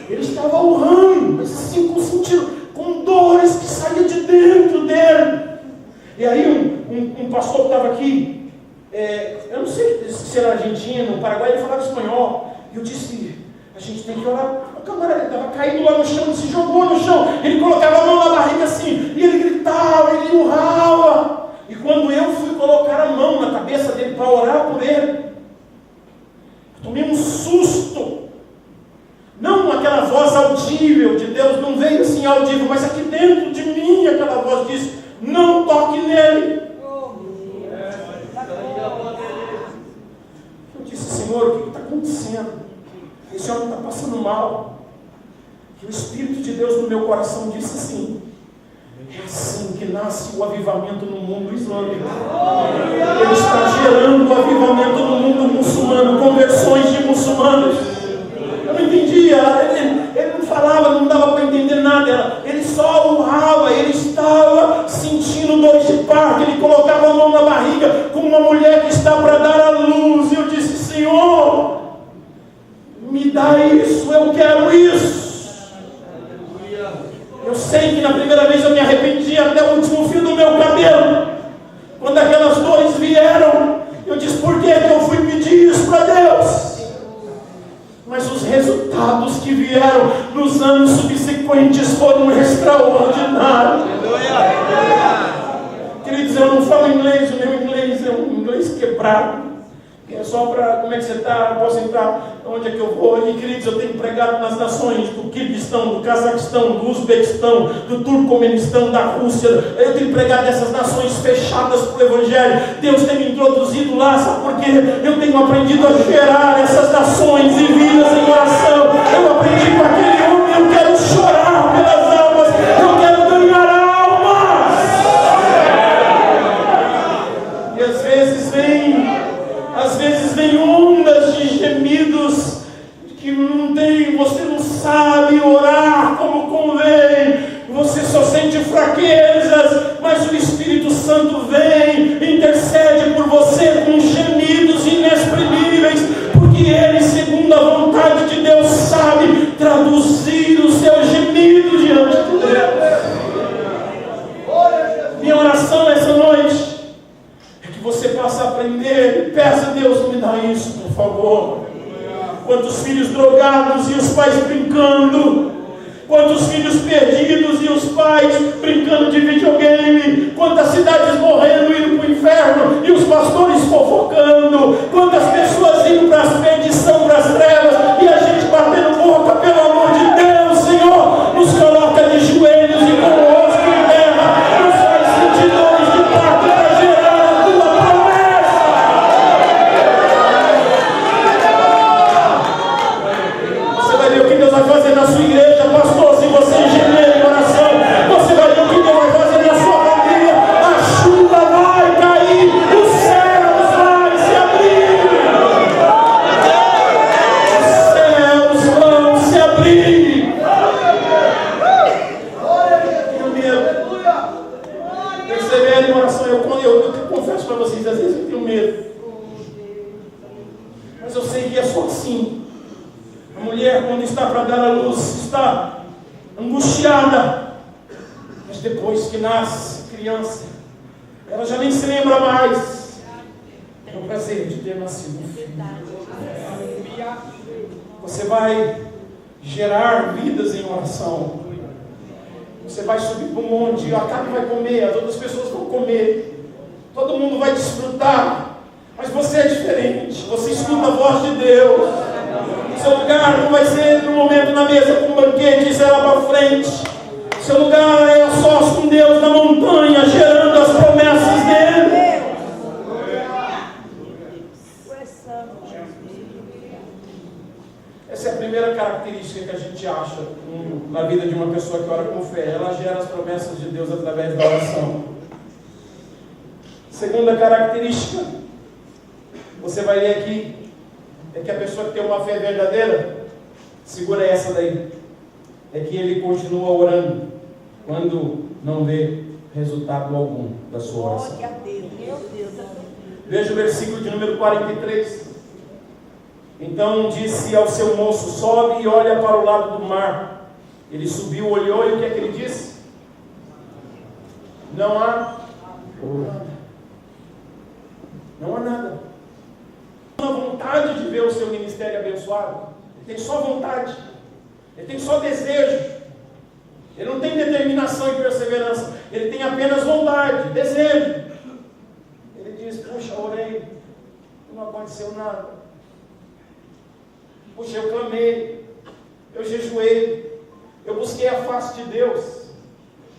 ele estava urrando, assim, com dores que saíam de dentro dele. E aí um pastor que estava aqui, eu não sei se era argentino, Paraguai, ele falava espanhol, e eu disse: a gente tem que orar. O camarada estava caído lá no chão, ele se jogou no chão, ele colocava a mão na barriga assim, e ele gritava, ele urrava. E quando eu fui colocar a mão na cabeça dele para orar por ele, eu tomei um susto. Não aquela voz audível de Deus, não veio assim audível, mas aqui dentro de mim aquela voz disse: não toque nele. Eu disse: Senhor, o que está acontecendo? Esse homem está passando mal. E o Espírito de Deus no meu coração disse assim: é assim que nasce o avivamento no mundo islâmico. Ele está gerando o avivamento no mundo muçulmano, conversões de muçulmanos. Eu não entendia, ele não falava, não dava para entender nada, ele só urrava, ele estava sentindo dores de parto, ele colocava a mão na barriga como uma mulher que está para dar à luz. E eu disse: Senhor, me dá isso, eu quero isso. Eu sei que na primeira vez eu me arrependi até o último fio do meu cabelo. Quando aquelas dores vieram, eu disse: por que eu fui pedir isso para Deus? Mas os resultados que vieram nos anos subsequentes foram extraordinários. Queridos, eu não falo inglês, o meu inglês é um inglês quebrado. É só para, como é que você está? Posso entrar? Onde é que eu vou? E queridos, eu tenho pregado nas nações do Kirguistão, do Cazaquistão, do Uzbequistão, do Turcomenistão, da Rússia. Eu tenho pregado nessas nações fechadas para o Evangelho. Deus tem me introduzido lá, sabe por quê? Eu tenho aprendido a gerar essas nações e vidas em oração. Eu aprendi com aquele homem, eu quero chorar pelas almas, eu quero ganhar almas. E às vezes vem ondas de gemidos que não tem, você não sabe orar como convém, você só sente fraquezas, mas o Espírito Santo vem, intercede por você com gemidos inexprimíveis, porque Ele, segundo a vontade de Deus, sabe traduzir o seu gemido diante de Deus. Minha oração essa noite é que você possa aprender. Peça a Deus: me dá isso, por favor. Quantos filhos drogados e os pais brincando, quantos filhos perdidos e os pais brincando de videogame, quantas cidades morrendo, indo para o inferno e os pastores fofocando, quantas pessoas indo para a perdição, para as trevas, e a gente batendo boca. Pelo amor de Deus, Senhor, nos coloca de joelhos e com o rosto em terra, nos faz sentir dores de parto para gerar a tua promessa. Você vai ver o que Deus vai fazer na sua igreja, pastor, se você gemer. para vocês, às vezes eu tenho medo. Mas eu sei que é só assim. A mulher, quando está para dar à luz, está angustiada. Mas depois que nasce criança, ela já nem se lembra mais. É o prazer de ter nascido um filho. Você vai gerar vidas em oração. Você vai subir para um monte, a carne vai comer, as outras pessoas vão comer. Todo mundo vai desfrutar. Mas você é diferente. Você escuta a voz de Deus. Seu lugar não vai ser no momento na mesa com um banquete, isso é lá para frente. Seu lugar é a sós com Deus na montanha, gerando as promessas dele. Essa é a primeira característica que a gente acha na vida de uma pessoa que ora com fé. Ela gera as promessas de Deus através da oração. Segunda característica, você vai ler aqui, é que a pessoa que tem uma fé verdadeira, segura essa daí, é que ele continua orando quando não vê resultado algum da sua oração. Veja o versículo de número 43. Então disse ao seu moço: sobe e olha para o lado do mar. Ele subiu, olhou, e o que é que ele disse? Não há nada. Não há nada. Não há vontade de ver o seu ministério abençoado. Ele tem só vontade. Ele tem só desejo. Ele não tem determinação e perseverança. Ele tem apenas vontade, desejo. Ele diz: puxa, orei, não aconteceu nada. Puxa, eu clamei, eu jejuei, eu busquei a face de Deus.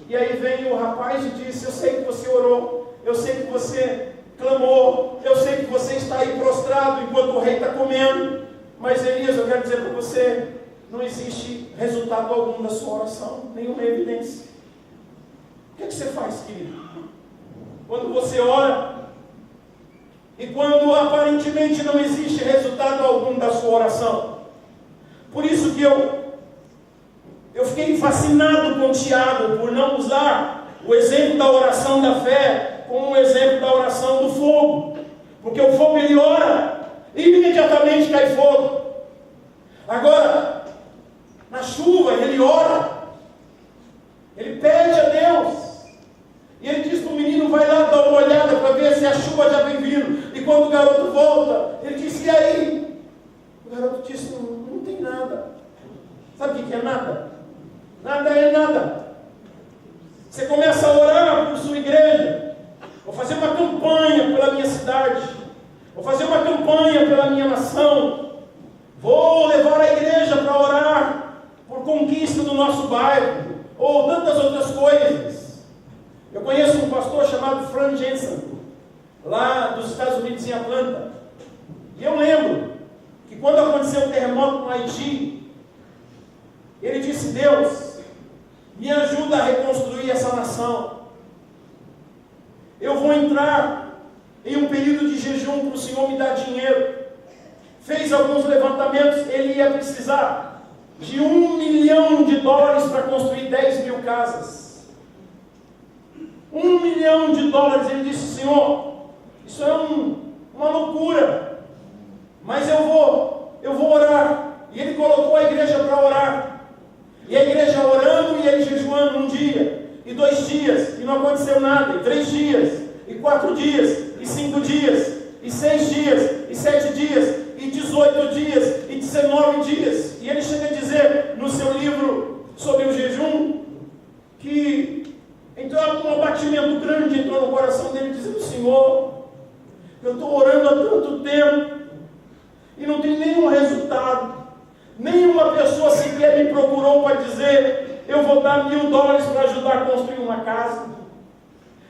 E aí vem o rapaz e diz: eu sei que você orou, eu sei que você clamou, eu sei que você está aí prostrado enquanto o rei está comendo. Mas Elias, eu quero dizer para você, não existe resultado algum da sua oração, nenhuma evidência. O que é que você faz, querido? Quando você ora, e quando aparentemente não existe resultado algum da sua oração. Por isso que eu fiquei fascinado com Tiago, por não usar o exemplo da oração da fé como um exemplo da oração do fogo. Porque o fogo, ele ora, e imediatamente cai fogo. Agora, na chuva, ele ora, ele pede a Deus. E ele diz para o menino: vai lá dar uma olhada para ver se a chuva já vem vindo. E quando o garoto volta, ele diz: e aí? O garoto disse: não tem nada. Sabe o que é nada? Nada é nada. Você começa a orar por sua igreja. Vou fazer uma campanha pela minha cidade. Vou fazer uma campanha pela minha nação. Vou levar a igreja para orar por conquista do nosso bairro. Ou tantas outras coisas. Eu conheço um pastor chamado Frank Jensen, lá dos Estados Unidos, em Atlanta. E eu lembro que quando aconteceu o terremoto no Haiti, ele disse: Deus, me ajuda a reconstruir essa nação. Eu vou entrar em um período de jejum para o Senhor me dar dinheiro. Fez alguns levantamentos, ele ia precisar de $1 milhão para construir 10 mil casas. $1 milhão. Ele disse: Senhor, isso é uma loucura, mas eu vou orar. E ele colocou a igreja para orar, e a igreja orando e ele jejuando 1 dia, e 2 dias, e não aconteceu nada, e 3 dias, e 4 dias, e 5 dias, e 6 dias, e 7 dias, e 18 dias, e 19 dias. E ele chega a dizer no seu livro sobre o jejum que então um abatimento grande entrou no coração dele, dizendo: Senhor, eu estou orando há tanto tempo e não tem nenhum resultado. Nenhuma pessoa sequer me procurou para dizer: eu vou dar $1.000 para ajudar a construir uma casa.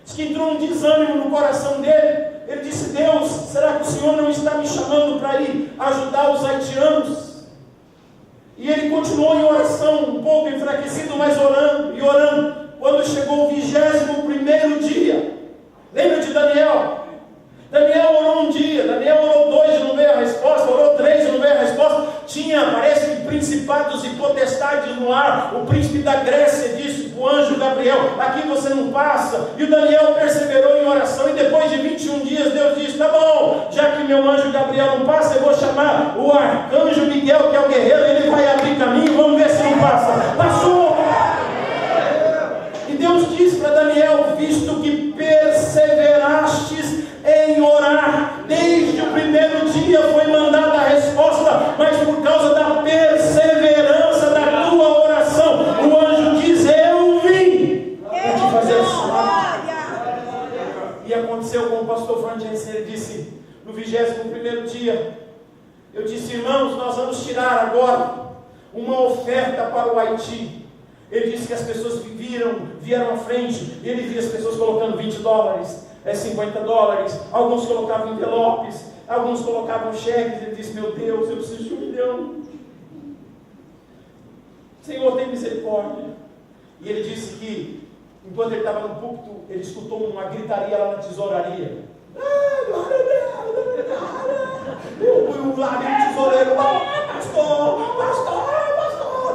Diz que entrou um desânimo no coração dele. Ele disse: Deus, será que o Senhor não está me chamando para ir ajudar os haitianos? E ele continuou em oração, um pouco enfraquecido, mas orando e orando. Quando chegou o 21º dia, lembra de Daniel? Daniel orou 1 dia, Daniel orou 2 e não veio a resposta, orou 3 e não veio a resposta. Tinha, parece que, principados e potestades no ar. O príncipe da Grécia disse para o anjo Gabriel: Gabriel, aqui você não passa. E o Daniel perseverou em oração, e depois de 21 dias Deus disse: tá bom, já que meu anjo Gabriel não passa, eu vou chamar o arcanjo Miguel, que é o guerreiro, ele vai abrir caminho, vamos ver se não passa. Passou! E Deus disse para Daniel: visto que perseverastes em orar, desde o primeiro dia foi mandada a resposta, mas por causa da perseverança da tua oração, o anjo diz: eu vim para te fazer chamar. E aconteceu com o pastor Francis, ele disse no 21º dia, eu disse: irmãos, nós vamos tirar agora uma oferta para o Haiti. Ele disse que as pessoas vieram à frente, e ele via as pessoas colocando $20, $50, alguns colocavam envelopes, alguns colocavam cheques. Ele disse: meu Deus, eu preciso de $1 milhão. Senhor, tem misericórdia. E ele disse que, enquanto ele estava no púlpito, ele escutou uma gritaria lá na tesouraria. O lá vem o tesoureiro: pastor,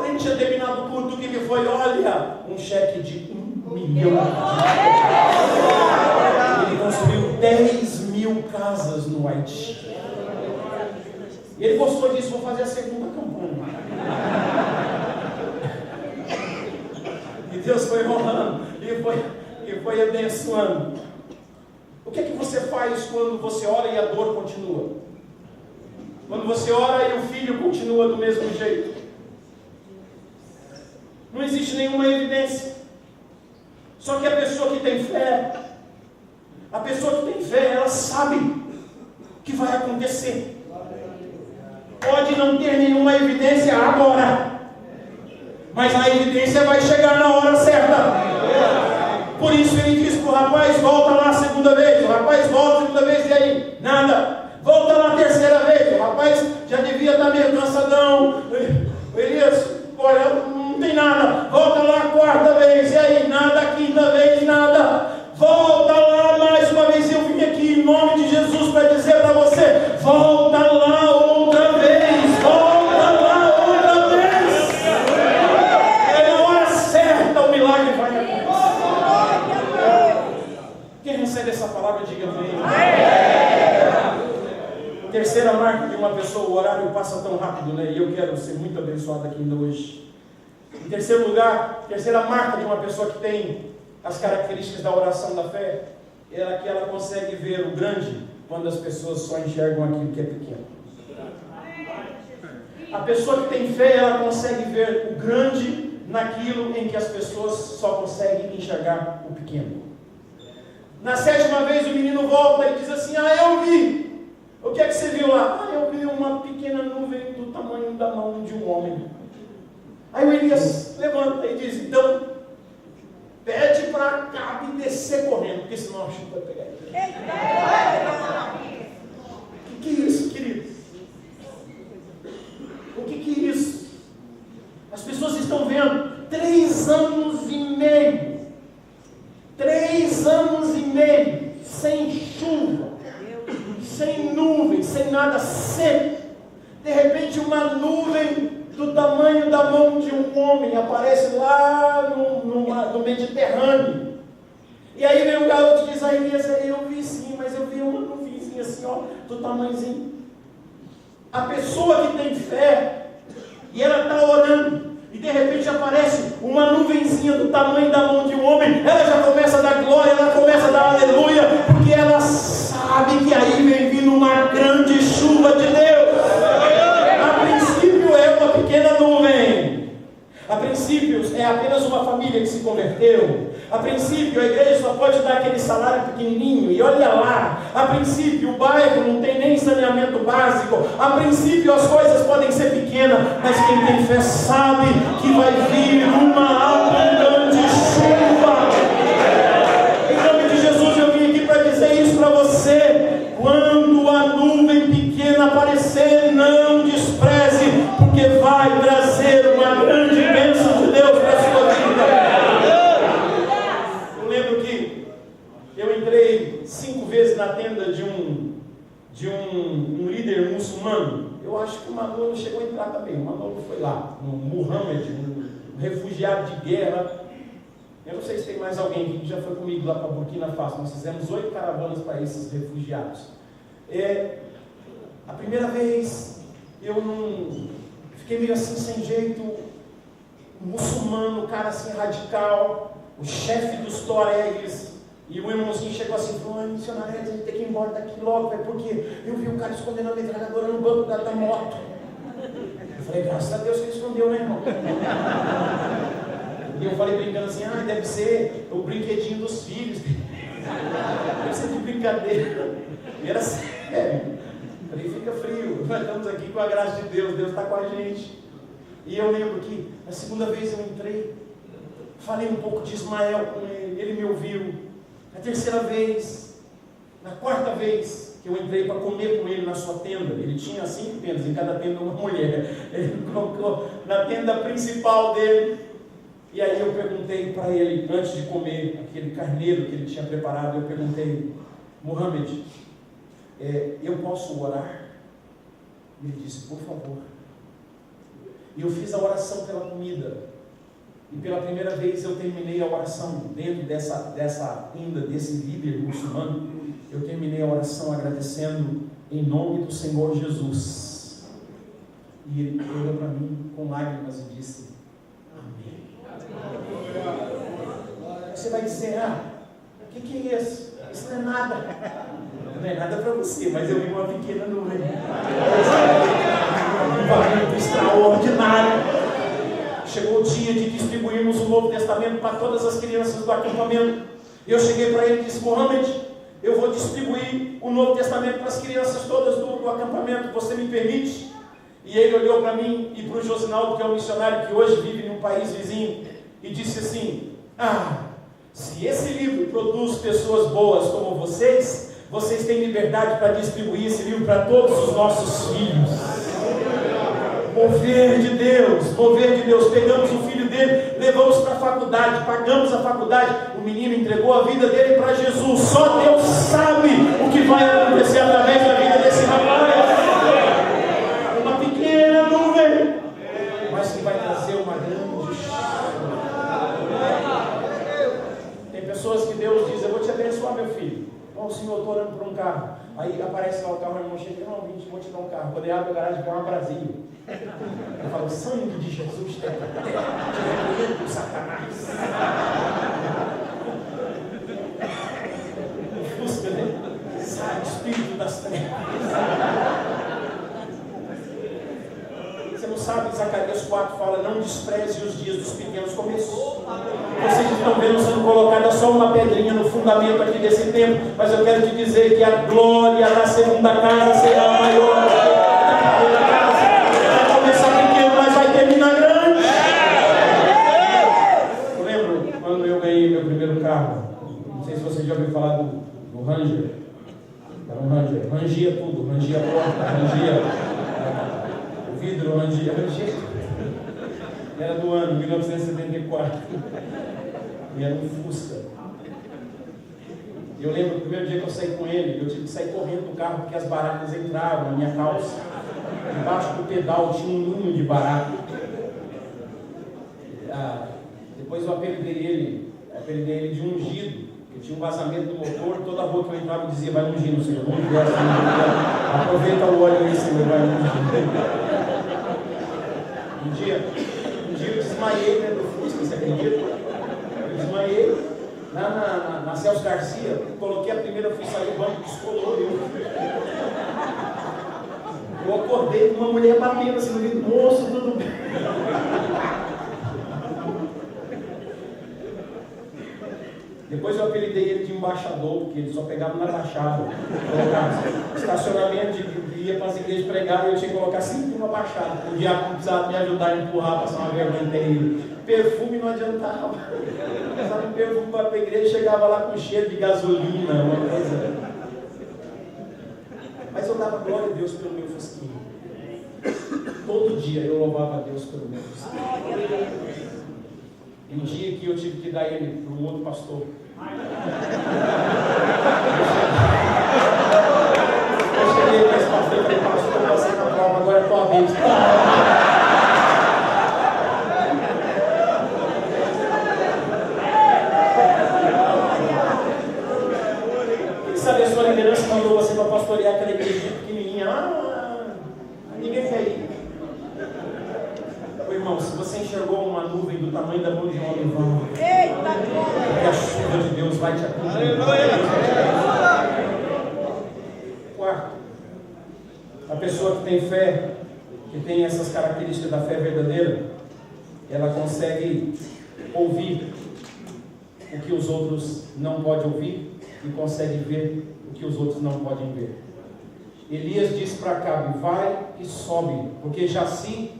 nem tinha terminado o culto. O que foi? Olha, um cheque de $1 milhão. Ele construiu 10.000 casas no Haiti. E ele gostou disso: vou fazer a segunda campanha. E Deus foi rolando, e foi abençoando. O que é que você faz quando você ora e a dor continua? Quando você ora e o filho continua do mesmo jeito? Não existe nenhuma evidência. Só que a pessoa que tem fé, ela sabe que vai acontecer. Pode não ter nenhuma evidência agora, mas a evidência vai chegar na hora certa. Por isso ele disse para o rapaz: volta lá a segunda vez. O rapaz volta a segunda vez, e aí? Nada. Volta lá a terceira vez. O rapaz já devia estar meio cansadão. Elias, olha, não tem nada. Volta lá a quarta vez, e aí? Nada. A quinta vez, nada. Volta lá mais uma vez. Eu vim aqui em nome de Jesus para dizer para você: volta lá outra vez. Volta lá outra vez. É na hora certa o milagre vai acontecer. Quem recebe essa palavra, diga amém. Terceira marca de uma pessoa: o horário passa tão rápido, né? E eu quero ser muito abençoado aqui ainda hoje. Em terceiro lugar, terceira marca de uma pessoa que tem as características da oração da fé, é que ela consegue ver o grande quando as pessoas só enxergam aquilo que é pequeno. A pessoa que tem fé, ela consegue ver o grande naquilo em que as pessoas só conseguem enxergar o pequeno. Na 7ª vez o menino volta e diz assim: eu vi. O que é que você viu lá? Eu vi uma pequena nuvem do tamanho da mão de um homem. Aí o Elias levanta e diz: então, pede para Acabe descer correndo, porque senão a chuva vai pegar ele. O que é isso, querido? O que é isso? As pessoas estão vendo 3 anos e meio. 3 anos e meio sem chuva, sem nuvem, sem nada, seco. De repente uma nuvem do tamanho da mão de um homem aparece lá no Mediterrâneo. E aí vem um garoto e diz: Elias, eu vi sim, mas eu vi uma nuvenzinha assim, ó, do tamanhozinho. A pessoa que tem fé, e ela está orando, e de repente aparece uma nuvenzinha do tamanho da mão de um homem, ela já começa a dar glória, ela começa a dar aleluia, porque ela sabe que aí vem vindo uma grande chuva de Deus. A princípio é uma pequena nuvem, a princípio é apenas uma família que se converteu, a princípio a igreja só pode dar aquele salário pequenininho, e olha lá, a princípio o bairro não tem nem saneamento básico, a princípio as coisas podem ser pequenas, mas quem tem fé sabe que vai vir uma abundante chuva. Em nome de Jesus eu vim aqui para dizer isso para você: quando a nuvem pequena aparecer, não despreze, porque vai trazer uma grande bênção de Deus para a sua vida. Eu entrei 5 vezes na tenda de um líder muçulmano. Eu acho que o Manolo chegou a entrar também. O Manolo foi lá, um Muhammad, um refugiado de guerra. Eu não sei se tem mais alguém aqui que já foi comigo lá para Burkina Faso. Nós fizemos 8 caravanas para esses refugiados. A primeira vez eu não fiquei meio assim sem jeito, muçulmano, cara assim radical, o chefe dos Tuaregs. E o irmãozinho chegou assim e falou: missionário, a gente tem que ir embora daqui logo, porque eu vi o cara escondendo a metralhadora no banco da moto. Eu falei: graças a Deus que ele escondeu, né, irmão? E eu falei brincando assim: deve ser o brinquedinho dos filhos. Deve ser de brincadeira. E era sério. Eu falei: fica frio, nós estamos aqui com a graça de Deus, Deus está com a gente. E eu lembro que na segunda vez eu entrei, falei um pouco de Ismael com ele, ele me ouviu. Na terceira vez, na quarta vez que eu entrei para comer com ele na sua tenda, ele tinha 5 tendas, em cada tenda uma mulher. Ele me colocou na tenda principal dele. E aí eu perguntei para ele, antes de comer aquele carneiro que ele tinha preparado, eu perguntei: Mohamed, eu posso orar? Ele disse: por favor. E eu fiz a oração pela comida. E pela primeira vez eu terminei a oração dentro dessa tenda, desse líder muçulmano. Eu terminei a oração agradecendo em nome do Senhor Jesus. E ele olhou para mim com lágrimas e disse: amém. Você vai dizer: o que é isso? Isso não é nada. Não é nada para você, mas eu vi uma pequena nuvem. Um barulho extraordinário. Chegou o dia de distribuirmos o Novo Testamento para todas as crianças do acampamento. Eu cheguei para ele e disse: Mohamed, eu vou distribuir o Novo Testamento para as crianças todas do acampamento, você me permite? E ele olhou para mim e para o Josinaldo, que é um missionário que hoje vive num país vizinho, e disse assim: se esse livro produz pessoas boas como vocês têm liberdade para distribuir esse livro para todos os nossos filhos. Mover de Deus. Pegamos o filho dele, levamos para a faculdade, pagamos a faculdade. O menino entregou a vida dele para Jesus. Só Deus sabe o que vai acontecer através da vida desse rapaz. Uma pequena nuvem, mas que vai trazer uma grande chuva. Tem pessoas que Deus diz: eu vou te abençoar, meu filho. O senhor, estou orando por um carro. Aí aparece lá o carro, o irmão chega: não, vou te dar um carro. Quando ele abre a garagem, tem uma Brasília. Eu falo: sangue de Jesus, te repreendo, Satanás. O Fusca, né? Sai, espírito das trevas. Você não sabe, Zacarias 4 fala: não despreze os dias dos pequenos começos. Vocês estão vendo sendo colocada só uma pedrinha no fundamento aqui desse templo, mas eu quero te dizer que a glória da segunda casa será maior do que a primeira casa. Vai começar pequeno, mas vai terminar grande. Eu lembro quando eu ganhei meu primeiro carro. Não sei se você já ouviu falar do Ranger. Era um Ranger. Rangia tudo, rangia a porta, rangia o vidro, rangia. Era do ano 1974. E era um Fusca. Eu lembro do primeiro dia que eu saí com ele, eu tive que sair correndo do carro porque as baracas entraram na minha calça. Debaixo do pedal tinha um ninho de baraca. Depois eu apelidei ele de ungido, porque tinha um vazamento do motor, toda a rua que eu entrava dizia: vai ungindo, Senhor, vamos ver assim, aproveita o óleo aí, Senhor, vai ungindo. Um dia eu desmaiei dentro do Fusca, você acredita? Eu desmaiei na Celso Garcia, coloquei a primeira, fui sair do banco, descolou eu acordei com uma mulher batendo assim no vidro: moço, tudo bem? Depois eu apelidei ele de embaixador, porque ele só pegava na baixada. Estacionamento de ia para as igrejas pregar, e eu tinha que colocar sempre uma baixada. O diácono precisava me ajudar a empurrar, passar uma vergonha terrível. Perfume não adiantava. Passava um perfume para a igreja, chegava lá com cheiro de gasolina, uma coisa. Mas eu dava glória a Deus pelo meu fusquinha. Todo dia eu louvava a Deus pelo meu fusquinha. E um dia que eu tive que dar ele para um outro pastor. Eu cheguei para esse pastor e falei: pastor, passei na prova, agora é tua vez. é aquela igreja pequenininha, ninguém quer ir. Ô, irmão, se você enxergou uma nuvem do tamanho da mão de um homem, vamos. Porque a chuva de Deus vai te atingir. Quarto, a pessoa que tem fé, que tem essas características da fé verdadeira, ela consegue ouvir o que os outros não podem ouvir e consegue ver o que os outros não podem ver. Elias disse para Acabe: vai e sobe, porque já se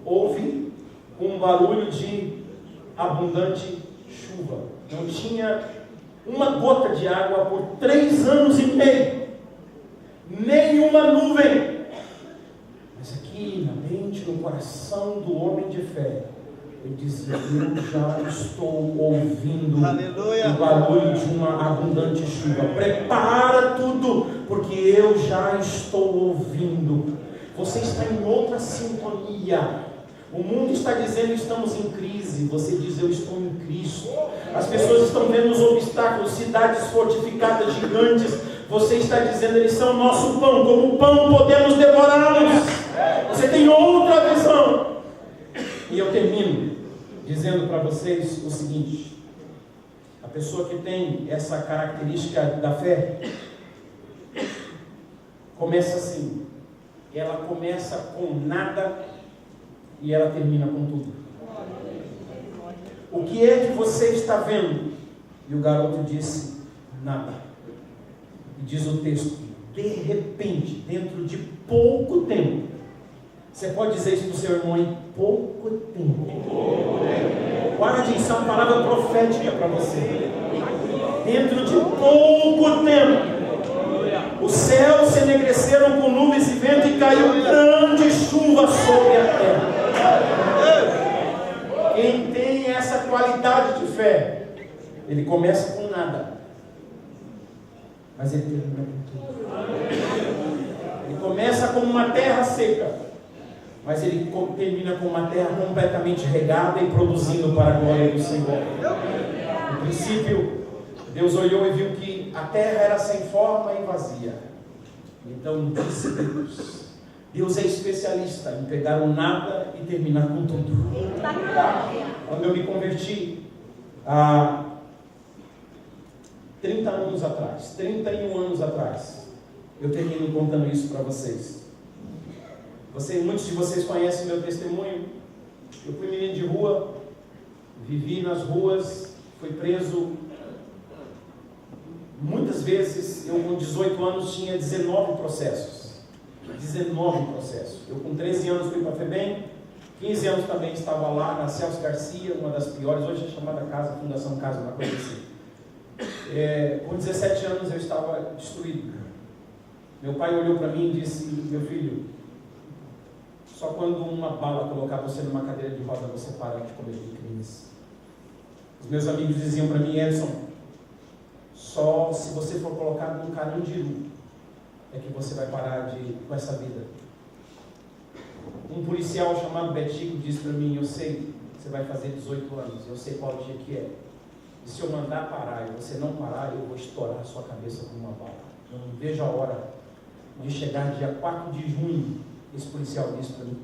ouve um barulho de abundante chuva. Não tinha uma gota de água por 3 anos e meio, nenhuma nuvem. Mas aqui na mente, no coração do homem de fé, ele dizia: eu já estou ouvindo o barulho de uma abundante chuva. Prepara tudo, porque eu já estou ouvindo. Você está em outra sintonia. O mundo está dizendo: estamos em crise. Você diz: eu estou em Cristo. As pessoas estão vendo os obstáculos, cidades fortificadas gigantes. Você está dizendo: eles são nosso pão, como pão podemos devorá-los. Você tem outra visão. E eu termino dizendo para vocês o seguinte: a pessoa que tem essa característica da fé começa assim. Ela começa com nada e ela termina com tudo. O que é que você está vendo? E o garoto disse: nada. E diz o texto: de repente, dentro de pouco tempo. Você pode dizer isso para o seu irmão: em pouco tempo. Guarde, isso é uma palavra profética para você. Dentro de pouco tempo, os céus se enegreceram com nuvens e vento e caiu grande chuva sobre a terra. Quem tem essa qualidade de fé, ele começa com nada, mas ele termina com tudo. Ele começa com uma terra seca, mas ele termina com uma terra completamente regada e produzindo para a glória do Senhor. No princípio, Deus olhou e viu que a terra era sem forma e vazia. Então disse Deus: Deus é especialista em pegar o nada e terminar com tudo. Quando eu me converti há 30 anos atrás, 31 anos atrás, eu termino contando isso para vocês. Muitos de vocês conhecem meu testemunho. Eu fui menino de rua, vivi nas ruas, fui preso. Muitas vezes, eu com 18 anos tinha 19 processos. 19 processos. Eu com 13 anos fui para a FEBEM, 15 anos também estava lá na Celso Garcia, uma das piores, hoje é chamada Casa, Fundação Casa, uma coisa assim. Com 17 anos eu estava destruído. Meu pai olhou para mim e disse: meu filho, só quando uma bala colocar você numa cadeira de roda você para de cometer crimes. Os meus amigos diziam para mim: Edson, só se você for colocado num carandiru é que você vai parar com essa vida. Um policial chamado Betico disse para mim: eu sei, você vai fazer 18 anos, eu sei qual dia que é. E se eu mandar parar e você não parar, eu vou estourar a sua cabeça com uma bala. Eu não vejo a hora de chegar dia 4 de junho, esse policial disse para mim,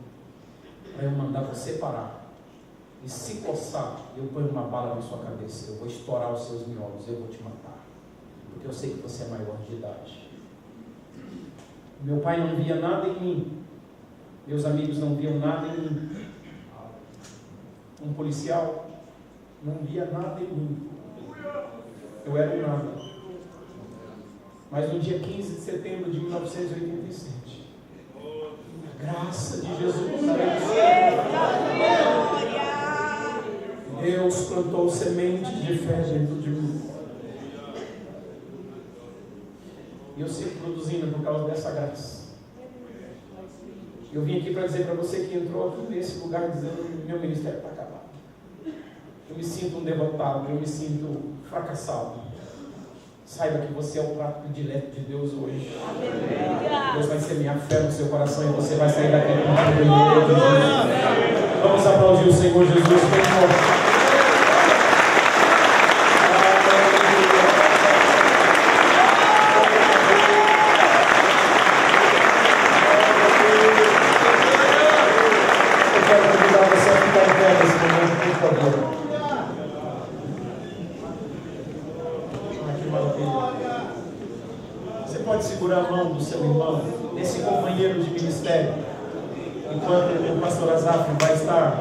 para eu mandar você parar. E se coçar, eu ponho uma bala na sua cabeça, eu vou estourar os seus miolos, eu vou te matar. Porque eu sei que você é maior de idade. Meu pai não via nada em mim. Meus amigos não viam nada em mim. Um policial não via nada em mim. Eu era um nada. Mas no dia 15 de setembro de 1987, a graça de Jesus, Deus plantou sementes de fé dentro de mim. E eu sigo produzindo por causa dessa graça. Eu vim aqui para dizer para você que entrou aqui nesse lugar dizendo: meu ministério está acabado. Eu me sinto um derrotado, eu me sinto fracassado. Saiba que você é o prato predileto de Deus hoje. Deus vai semear fé no seu coração e você vai sair daqui com o Vamos aplaudir o Senhor Jesus, por favor. estava pedindo. Você pode segurar a mão do seu irmão, desse companheiro de ministério, enquanto o pastor Azaf vai estar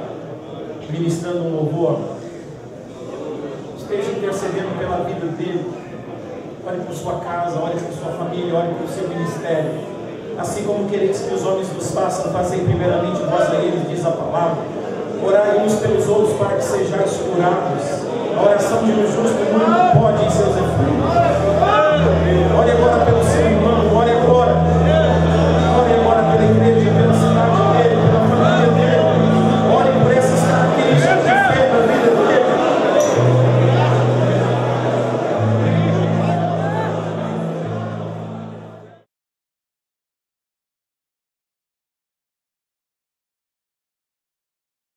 ministrando um louvor. Esteja intercedendo pela vida dele. Olhe por sua casa, olhe por sua família, olhe por seu ministério. Assim como quereis que os homens vos façam, fazei primeiramente vós a eles, diz a palavra. Orai uns pelos outros para que sejais curados. A oração de um justo muito pode em seus efeitos.